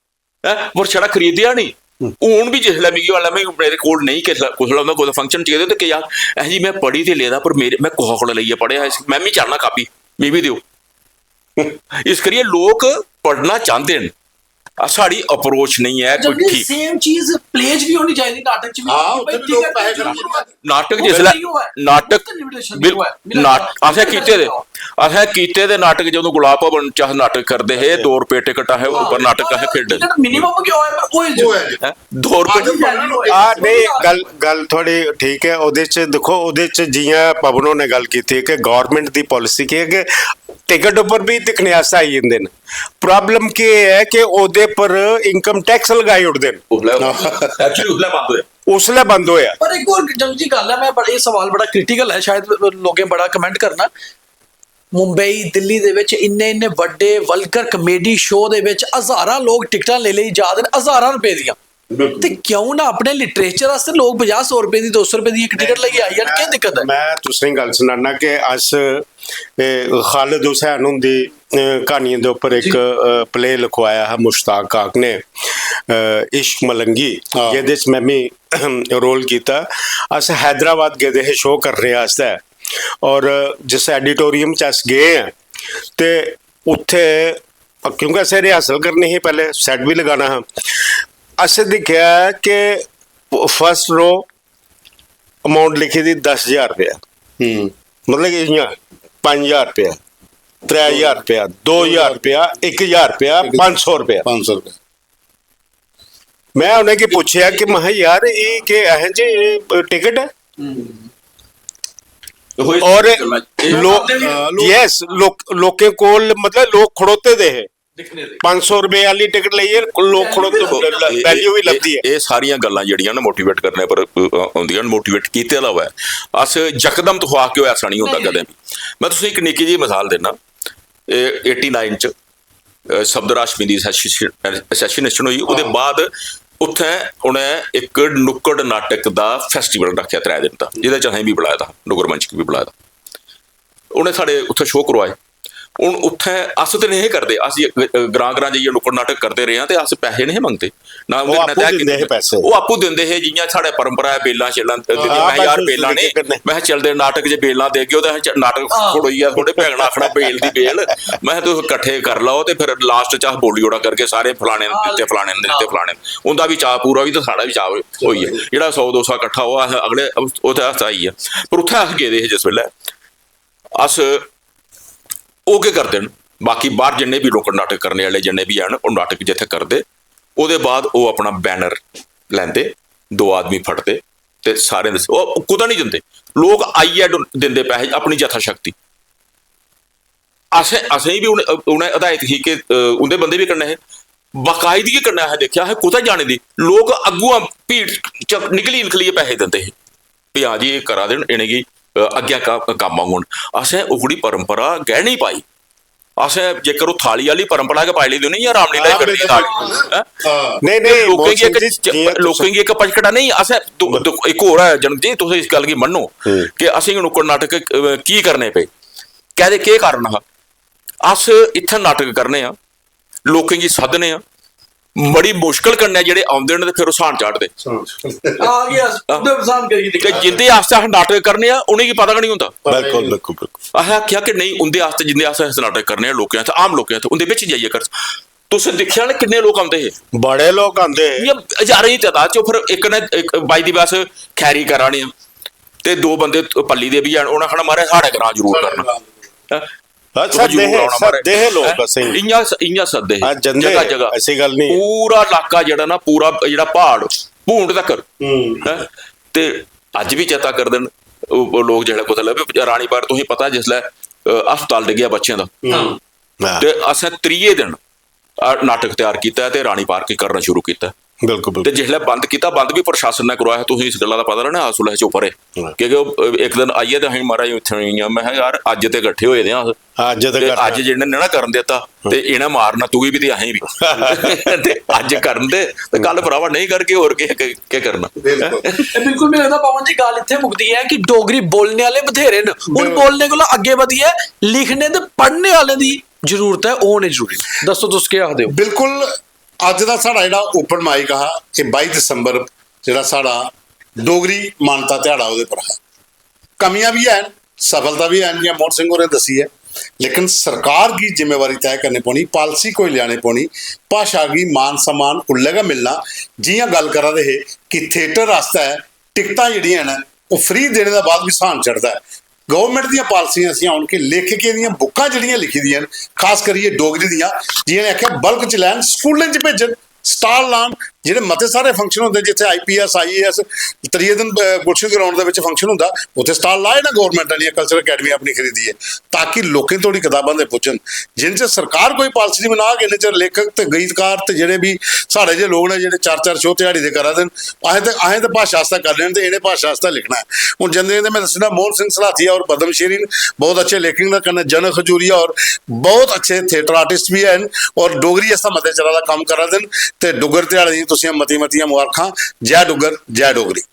[SPEAKER 2] ਪਰ ਛੜਾ ਖਰੀਦਿਆ ਨਹੀਂ ਹੁਣ ਵੀ ਜਿਸਲੇ ਮਿਗੀ ਵਾਲਾ ਮੈਂ ਮੇਰੇ ਕੋਲ ਨਹੀਂ ਕੁਛ ਲਾਉਂਦਾ ਕੋਈ ਫੰਕਸ਼ਨ ਚਾਹੀਦਾ ਤੇ ਕਿ ਯਾਰ ਇਹ ਜੀ ਮੈਂ ਪੜ੍ਹੀ ਤੇ ਲੈਦਾ ਪਰ ਮੈਂ ਕੋਹਾ ਕੋਲ ਲਈਏ ਪੜ੍ਹਿਆ ਮੈਂ ਵੀ ਚਾਹਨਾ ਕਾਪੀ ਮੈਂ ਵੀ ਦਿਓ ਇਸ ਕਰੀਏ ਲੋਕ ਪੜ੍ਹਨਾ ਚਾਹੁੰਦੇ ਨੇ ਸਾਡੀ ਅਪਰੋਚ ਨਹੀਂ ਹੈ ਕੋਈ ਠੀਕ
[SPEAKER 3] ਸੇਮ ਚੀਜ਼ ਪਲੇਜ ਵੀ ਹੋਣੀ ਚਾਹੀਦੀ ਨਾਟਕ ਚ ਵੀ
[SPEAKER 1] ਹਾਂ ਉੱਥੇ ਵੀ ਲੋਕ ਪੈਸੇ
[SPEAKER 2] ਨਾਟਕ ਜਿਸਲੇ ਅਸਾਂ ਕੀਤੇ ਦੇ ਨਾਟਕ ਜਦੋਂ ਗੁਲਾਬ ਭਵਨ ਚਾਹ ਨਾਟਕ ਕਰਦੇ ਹੈ 2 ਰੁਪਏ ਟਿਕਟ ਹੈ ਉੱਪਰ ਨਾਟਕ ਹੈ ਖੇਡਣ
[SPEAKER 3] ਮਿਨੀਮਮ ਕਿਉਂ ਹੈ ਪਰ ਉਹ
[SPEAKER 2] 2 ਰੁਪਏ
[SPEAKER 4] ਨਹੀਂ ਗੱਲ ਥੋੜੀ ਠੀਕ ਹੈ ਉਹਦੇ ਚ ਦੇਖੋ ਉਹਦੇ ਚ ਜੀਆਂ ਪਵਨੋਂ ਨੇ ਗੱਲ ਕੀਤੀ ਕਿ ਗਵਰਨਮੈਂਟ ਦੀ ਪਾਲਿਸੀ ਕੀ ਹੈ ਕਿ ਟਿਕਟ ਉੱਪਰ ਵੀ ਤਿਕਨਿਆਸ ਆਈ ਜਾਂਦੇ ਨੇ ਪ੍ਰੋਬਲਮ ਕੀ ਹੈ ਕਿ ਉਹਦੇ ਪਰ ਇਨਕਮ ਟੈਕਸ ਲਗਾਈ ਉੱਠਦੇ ਨੇ ਉਸਲੇ ਬੰਦ ਹੋਇਆ
[SPEAKER 3] ਪਰ ਇੱਕ ਹੋਰ ਜਲਦੀ ਗੱਲ ਹੈ ਮੈਂ ਇਹ ਸਵਾਲ ਬੜਾ ਕ੍ਰਿਟੀਕਲ ਹੈ ਸ਼ਾਇਦ ਲੋਕੇ ਬੜਾ ਕਮੈਂਟ ਕਰਨਾ ਮੁੰਬਈ ਦਿੱਲੀ ਦੇ ਵਿੱਚ ਇੰਨੇ ਵੱਡੇ ਵਲਗਰ ਕਮੇਡੀ ਸ਼ੋਅ ਦੇ ਵਿੱਚ ਹਜ਼ਾਰਾਂ ਲੋਕ ਟਿਕਟਾਂ ਲੈ ਲਈ ਜਾਂਦੇ ਨੇ ਹਜ਼ਾਰਾਂ ਰੁਪਏ ਦੀਆਂ ਤੇ ਕਿਉਂ ਨਾ ਆਪਣੇ ਲਿਟਰੇਚਰ ਵਾਸਤੇ ਲੋਕ 50-100 ਰੁਪਏ ਦੀ 200 ਰੁਪਏ ਦੀ ਇੱਕ ਟਿਕਟ ਲਈ ਆਈ ਯਾਰ ਕੀ ਦਿੱਕਤ ਹੈ
[SPEAKER 4] ਮੈਂ ਤੁਸੀਂ ਗੱਲ ਸੁਣਾਣਾ ਕਿ ਅਸ ਖਾਲਿਦ ਹੁਸੈਨ ਦੀ ਕਹਾਣੀਆਂ ਦੇ ਉੱਪਰ ਇੱਕ ਪਲੇ ਲਿਖਵਾਇਆ ਹੈ ਮੁਸ਼ਤਾਕ ਕਾਕ ਨੇ ਇਸ਼ਕ ਮਲੰਗੀ ਜਿਹਦੇ ਚ ਮੈਂ ਵੀ ਰੋਲ ਕੀਤਾ ਅਸ हैदराबाद गए थे शो करने वास्ते और जिस एडिटोरियम च अस गए हैं तो उत्थे क्योंकि असें रिहर्सल करनी ही पहले सैट भी लगाना है असें दिखेआ कि फर्स्ट रो अमाउंट लिखी थी 10,000 रुपया मतलब कि इ'यां 5,000 रुपया 3,000 रुपया 2,000 रुपया 1,000 रुपया 500 रुपया
[SPEAKER 1] 500 रुपये
[SPEAKER 4] मैं उन्हें की पूछया कि मैं यार ये के है जी टिकट है और यस लोके कोल मतलब लोग खड़ोते दे है 500 रुपए वाली टिकट लईए लोग खड़ोते वैल्यू भी लगती है
[SPEAKER 2] ਇਹ ਸਾਰੀਆਂ ਗੱਲਾਂ ਜਿਹੜੀਆਂ ਨਾ ਮੋਟੀਵੇਟ ਕਰਨੇ ਪਰ ਆਉਂਦੀਆਂ ਨੇ ਮੋਟੀਵੇਟ ਕੀਤੇ ਦਾ ਹੋਇਆ ਅਸ ਯਕਦਮ ਤੋਂ ਆ ਕੇ ਹੋਇਆ ਐਸਾ ਨਹੀਂ ਹੁੰਦਾ ਕਦੇ ਵੀ ਮੈਂ ਤੁਸੀਂ ਇੱਕ ਨਿੱਕੀ ਜਿਹੀ ਮਿਸਾਲ ਦੇਣਾ 89 ਚ ਸ਼ਬਦਰਾਸ਼ਮੀ ਦੀ ਸੈਸ਼ਨੇਸ਼ਨ ਹੋਈ ਉਹਦੇ ਬਾਅਦ ਉੱਥੇ ਉਹਨੇ ਇੱਕ ਨੁੱਕੜ ਨਾਟਕ ਦਾ ਫੈਸਟੀਵਲ ਰੱਖਿਆ 3 ਦਿਨ ਦਾ ਜਿਹਦੇ ਚ ਅਸੀਂ ਵੀ ਬੁਲਾਇਆ ਤਾ ਨੁਗਰ ਮੰਚ ਵੀ ਬੁਲਾਇਆ ਤਾ ਉਹਨੇ ਸਾਡੇ ਉੱਥੇ ਸ਼ੋਅ ਕਰਵਾਏ ਹੁਣ ਉੱਥੇ ਅਸ ਤੇ ਨਹੀਂ ਕਰਦੇ, ਅਸੀਂ ਗਰਾਂ ਜਾਈਏ ਨੁੱਕੜ ਨਾਟਕ ਕਰਦੇ ਰਹੇ ਹਾਂ ਤੇ ਅਸ ਪੈਸੇ ਨਹੀਂ ਮੰਗਦੇ ਨਾ,
[SPEAKER 4] ਉਹ ਆਪੂ ਦਿੰਦੇ ਹੈ ਪੈਸੇ।
[SPEAKER 2] ਉਹ ਆਪੂ ਦਿੰਦੇ ਹੈ, ਜਿਹੀਆਂ ਸਾਡੇ ਪਰੰਪਰਾ ਹੈ ਬੇਲਾਂ ਛੇਲਾਂ ਮੈਂ ਯਾਰ ਬੇਲਾਂ ਨੇ ਮੈਂ ਚੱਲਦੇ ਨਾਟਕ 'ਚ ਬੇਲਾਂ ਦੇ ਕੇ ਉਹਦਾ ਨਾਟਕ ਖੜੋਈ ਆ ਥੋੜੇ ਭੈਣ ਆਖਣਾ ਬੇਲ ਦੀ ਬੇਲ, ਮੈਂ ਤੁਸੀਂ ਇਕੱਠੇ ਕਰ ਲਓ ਤੇ ਫਿਰ ਲਾਸਟ 'ਚ ਬੋਲੀ ਓੜਾ ਕਰਕੇ ਸਾਰੇ ਫਲਾਣੇ ਨੇ ਦਿੱਤੇ ਫਲਾਣੇ ਨੇ ਦਿੱਤੇ ਫਲਾਣੇ, ਉਹਦਾ ਵੀ ਚਾਅ ਪੂਰਾ ਵੀ ਤੇ ਸਾਡਾ ਵੀ ਚਾਅ ਹੋਈ ਹੈ, ਜਿਹੜਾ 100-200 ਇਕੱਠਾ ਉਹ ਅਗਲੇ ਉਹਦੇ ਹੱਥ ਆਈ ਹੈ। ਪਰ ਉੱਥੇ ਅਸ ਗਏ ਦੇ ਜਿਸ ਵੇਲੇ ਅਸ ਉਹ ਕੀ ਕਰਦੇ ਨੇ, ਬਾਕੀ ਬਾਹਰ ਜਿੰਨੇ ਵੀ ਲੋਕ ਨਾਟਕ ਕਰਨੇ ਵਾਲੇ ਜਿੰਨੇ ਵੀ ਹਨ ਉਹ ਨਾਟਕ ਜਿੱਥੇ ਕਰਦੇ, ਉਹਦੇ ਬਾਅਦ ਉਹ ਆਪਣਾ ਬੈਨਰ ਲੈਂਦੇ, 2 ਆਦਮੀ ਫੜਦੇ ਤੇ ਸਾਰੇ ਉਹ ਕੁਦਾ ਨਹੀਂ ਦਿੰਦੇ, ਲੋਕ ਆਈਏ ਦਿੰਦੇ ਪੈਸੇ ਆਪਣੀ ਯਥਾ ਸ਼ਕਤੀ। ਅਸੀਂ ਵੀ ਉਹਨੇ ਹਦਾਇਤ ਹੀ ਕਿ ਉਹਦੇ ਬੰਦੇ ਵੀ ਕਰਨਾ ਹੈ, ਬਾਕਾਇਦਗੀ ਕਰਨਾ ਹੈ, ਦੇਖਿਆ ਹੈ ਕੁਦਾ ਜਾਣੇ ਦੀ ਲੋਕ ਅੱਗੂਆਂ ਭੀੜ ਚ ਨਿਕਲੀ ਪੈਸੇ ਦਿੰਦੇ ਹੈ ਵੀ ਹਾਂ ਜੀ ਇਹ ਕਰਾ ਦੇਣ ਇਹਨੇ ਕੀ ਅੱਗੇ ਕੰਮ ਆਉਣ। ਅसें ਉਗੜੀ ਪਰੰਪਰਾ ਗਹਿ ਨਹੀਂ ਪਾਈ, ਅसें ਜੇਕਰ ਉਹ ਥਾਲੀ ਵਾਲੀ ਪਰੰਪਰਾ ਕੇ ਪਾਈ ਲਈ ਨਹੀਂ ਜਾਂ ਰਾਮਲੀਲਾ ਹੀ ਕਰਦੀ ਥਾਲੀ ਨਹੀਂ ਲੋਕਾਂ ਦੀ ਇੱਕ ਪਚਕੜਾ ਨਹੀਂ। ਅसें ਇੱਕ ਹੋਰ ਹੈ ਜਨਕ ਜੀ, ਤੁਸੀਂ ਇਸ ਗੱਲ ਕੀ ਮੰਨੋ ਕਿ ਅਸੀਂ ਨੁੱਕੜ ਨਾਟਕ ਕੀ ਕਰਨੇ ਪਏ, ਕਹਦੇ ਕੀ ਕਾਰਨ ਆ, ਅਸ ਇੱਥੇ ਨਾਟਕ ਕਰਨੇ ਆ, ਲੋਕਾਂ ਦੀ ਸੱਦਨੇ ਆ, ਬੜੀ ਮੁਸ਼ਕਲ ਕਰਨਾ ਜਿਹੜੇ ਆਉਂਦੇ ਨੇ ਤੇ ਫਿਰ ਉਹ ਸਾਨ ਚਾੜਦੇ
[SPEAKER 3] ਆ ਗਿਆ ਉਹਦੇ ਪਸੰਦ ਕਰੀ
[SPEAKER 2] ਕਿ ਜਿੰਦੇ ਆਸਤੇ ਨਾਟਕ ਕਰਨੇ ਆ ਉਹਨੇ ਕੀ ਪਤਾ ਨਹੀਂ ਹੁੰਦਾ।
[SPEAKER 4] ਬਿਲਕੁਲ ਬਿਲਕੁਲ
[SPEAKER 2] ਆਹ ਕਿਹਾ ਕਿ ਨਹੀਂ ਉਹਦੇ ਆਸਤੇ ਜਿੰਦੇ ਆਸਤੇ ਨਾਟਕ ਕਰਨੇ ਆ ਲੋਕਾਂ ਤੇ ਆਮ ਲੋਕਾਂ ਤੇ ਉਹਦੇ ਵਿੱਚ ਜਾਈਏ ਕਰ। ਤੁਸੀਂ ਦੇਖਿਆ ਨਾ ਕਿੰਨੇ ਲੋਕ ਆਉਂਦੇ ਹੈ,
[SPEAKER 4] ਬੜੇ ਲੋਕ ਆਉਂਦੇ
[SPEAKER 2] ਇਹ ਹਜ਼ਾਰਾਂ ਦੀ ਤਾਦਾਦ ਚ। ਫਿਰ ਇੱਕ ਨੇ ਬਾਈ ਦੀ ਬਸ ਖੈਰੀ ਕਰਾਣੀ ਆ ਤੇ 2 ਬੰਦੇ ਪੱਲੀ ਦੇ ਵੀ ਆਣ, ਉਹਨਾਂ ਖਣਾ ਮਾਰੇ ਸਾਡੇ ਘਰਾਂ ਜ਼ਰੂਰ ਕਰਨਾ
[SPEAKER 4] ਸੱਦੇ ਲੋਕ ਅਸੀਂ
[SPEAKER 2] ਇੰਨਾ ਸੱਦੇ
[SPEAKER 4] ਜਗ੍ਹਾ ਜਗ੍ਹਾ, ਐਸੀ ਗੱਲ ਨਹੀਂ।
[SPEAKER 2] ਪੂਰਾ ਇਲਾਕਾ ਜਿਹੜਾ ਨਾ ਪੂਰਾ ਜਿਹੜਾ ਪਹਾੜ ਭੂੰਡ ਤੱਕ ਤੇ ਅੱਜ ਵੀ ਚੇਤਾ ਕਰ ਦੇਣ ਉਹ ਲੋਕ ਜਿਹੜਾ ਕੁਝ ਲੱਭੇ ਰਾਣੀ ਪਾਰ। ਤੁਸੀਂ ਪਤਾ ਜਿਸਲੇ ਹਸਪਤਾਲ ਡਿੱਗਿਆ ਬੱਚਿਆਂ ਦਾ ਤੇ ਅਸਾਂ 3 ਦਿਨ ਨਾਟਕ ਤਿਆਰ ਕੀਤਾ ਤੇ ਰਾਣੀ ਪਾਰਕ ਕਰਨਾ ਸ਼ੁਰੂ ਕੀਤਾ।
[SPEAKER 4] ਬਿਲਕੁਲ
[SPEAKER 2] ਤੇ ਜਿਸਲੇ ਬੰਦ ਕੀਤਾ, ਬੰਦ ਵੀ ਪ੍ਰਸ਼ਾਸਨ ਨੇ ਕਰਵਾਇਆ, ਤੁਸੀਂ ਇਸ ਗੱਲਾਂ ਦਾ ਪਤਾ ਲੈਣਾ ਆਸੁਲਹ ਚ ਉੱਪਰ ਕਿਉਂਕਿ ਉਹ ਇੱਕ ਦਿਨ ਆਈਏ ਤੇ ਅਸੀਂ ਮਹਾਰਾਜ ਉੱਥੇ ਹੋਈਆਂ, ਮੈਂ ਕਿਹਾ ਯਾਰ ਅੱਜ ਤੇ ਇਕੱਠੇ ਹੋਏ ਦੇ ਆ, ਅੱਜ ਜਿਹੜੇ ਨੇ ਨਾ ਕਰਨ ਦਿੱਤਾ ਤੇ ਇਹਨਾਂ ਮਾਰਨਾ ਤੂੰ ਵੀ ਤੇ ਅਸੀਂ ਵੀ ਤੇ ਅੱਜ ਕਰਨ ਦੇ ਤੇ ਕੱਲ ਭਰਾਵਾ ਨਹੀਂ ਕਰਕੇ ਹੋਰ ਕੀ ਕਰਨਾ।
[SPEAKER 3] ਬਿਲਕੁਲ ਮੈਨੂੰ ਲੱਗਦਾ ਪਵਨ ਜੀ ਗੱਲ ਇੱਥੇ ਮੁੱਕਦੀ ਹੈ ਕਿ ਡੋਗਰੀ ਬੋਲਣੇ ਵਾਲੇ ਬਥੇਰੇ ਨੇ, ਹੁਣ ਬੋਲਣੇ ਕੋਲ ਅੱਗੇ ਵਧੀਏ, ਲਿਖਣੇ ਤੇ ਪੜ੍ਹਨੇ ਵਾਲੇ ਦੀ ਜ਼ਰੂਰਤ ਹੈ, ਉਹ ਨਹੀਂ ਜ਼ਰੂਰੀ। ਦੱਸੋ ਤੁਸੀਂ ਕੀ ਆਖਦੇ ਹੋ?
[SPEAKER 1] ਬਿਲਕੁਲ ਅੱਜ ਦਾ ਸਾਡਾ ਜਿਹੜਾ ਓਪਨ ਮਾਈਕ ਆ ਇਹ 22 ਦਸੰਬਰ ਜਿਹੜਾ ਸਾਡਾ ਡੋਗਰੀ ਮਾਨਤਾ ਦਿਹਾੜਾ ਉਹਦੇ ਪਰ ਹੈ। ਕਮੀਆਂ ਵੀ ਹਨ, ਸਫਲਤਾ भी है, मोहन सिंह होरें दसी है, लेकिन सरकार की जिम्मेवारी तय करनी पौनी, पॉलिसी कोई लियानी पौनी, भाषा की मान सम्मान उल्लेगा मिलना। जियां गल करा रहे कि थिएटर वास्ते टिकटां जिहड़ियां ने वो फ्री देने का बाद भी साण चढ़ता है। गवर्नमेंट ਦੀਆਂ ਪਾਲਿਸੀਆਂ ਅਸੀਂ ਆਉਣ ਕੇ ਲੇਖਕੇ ਦੀਆਂ ਬੁੱਕਾਂ ਜਿਹੜੀਆਂ ਲਿਖੀ ਦੀਆਂ ਖਾਸ ਕਰੀਏ ਡੋਗਰੀ ਦੀਆਂ, ਜਿਹਨੇ ਆਖਿਆ ਬਲਕ ਚ ਲੈਣ, ਸਕੂਲਾਂ ਚ ਭੇਜਣ, ਸਟਾਲ ਲਾਉਣ। ਜਿਹੜੇ ਮਤੇ ਸਾਰੇ ਫੰਕਸ਼ਨ ਹੁੰਦੇ ਜਿੱਥੇ IPS IAS 3 ਦਿਨ ਗੁਲਸ਼ਨ ਗਰਾਊਂਡ ਦੇ ਵਿੱਚ ਫੰਕਸ਼ਨ ਹੁੰਦਾ, ਉੱਥੇ ਸਟਾਲ ਲਾਏ ਨਾ ਗਵਰਨਮੈਂਟ ਵਾਲੀ ਕਲਚਰ ਅਕੈਡਮੀ ਆਪਣੀ ਖਰੀਦੀ ਹੈ ਤਾਂ ਕਿ ਲੋਕਾਂ ਤੋੜੀ ਕਿਤਾਬਾਂ ਦੇ ਪੁੱਜਣ। ਜਿੰਨ ਚ ਸਰਕਾਰ ਕੋਈ ਪਾਲਿਸੀ ਨਹੀਂ ਬਣਾ ਕੇ, ਚ ਲੇਖਕ ਤੇ ਗੀਤਕਾਰ ਤੇ ਜਿਹੜੇ ਵੀ ਸਾਡੇ ਜੇ ਲੋਕ ਨੇ ਜਿਹੜੇ 4-4 ਸ਼ੋਅ ਦਿਹਾੜੀ ਦੇ ਕਰਾ ਦੇਣ, ਆਏ ਤੇ ਭਾਸ਼ਾ ਵਾਸਤੇ ਕਰ ਲੈਣ ਤੇ ਇਹਨੇ ਭਾਸ਼ਾ ਵਾਸਤੇ ਲਿਖਣਾ ਹੈ। ਹੁਣ ਜਿੰਦੇ ਮੈਂ ਦੱਸਣਾ मोहन सिंह सलाथिया और पद्म श्री बहुत अच्छे लेखक ने करना, जन खजूरिया और बहुत अच्छे थिएटर आर्टिस्ट भी हैं और डोगरी ऐसा मते चला का काम करा देन ते डुगर दिहाड़े दी तुसीं मती मतियां मुबारखां। जय डुगर जय डोगरी।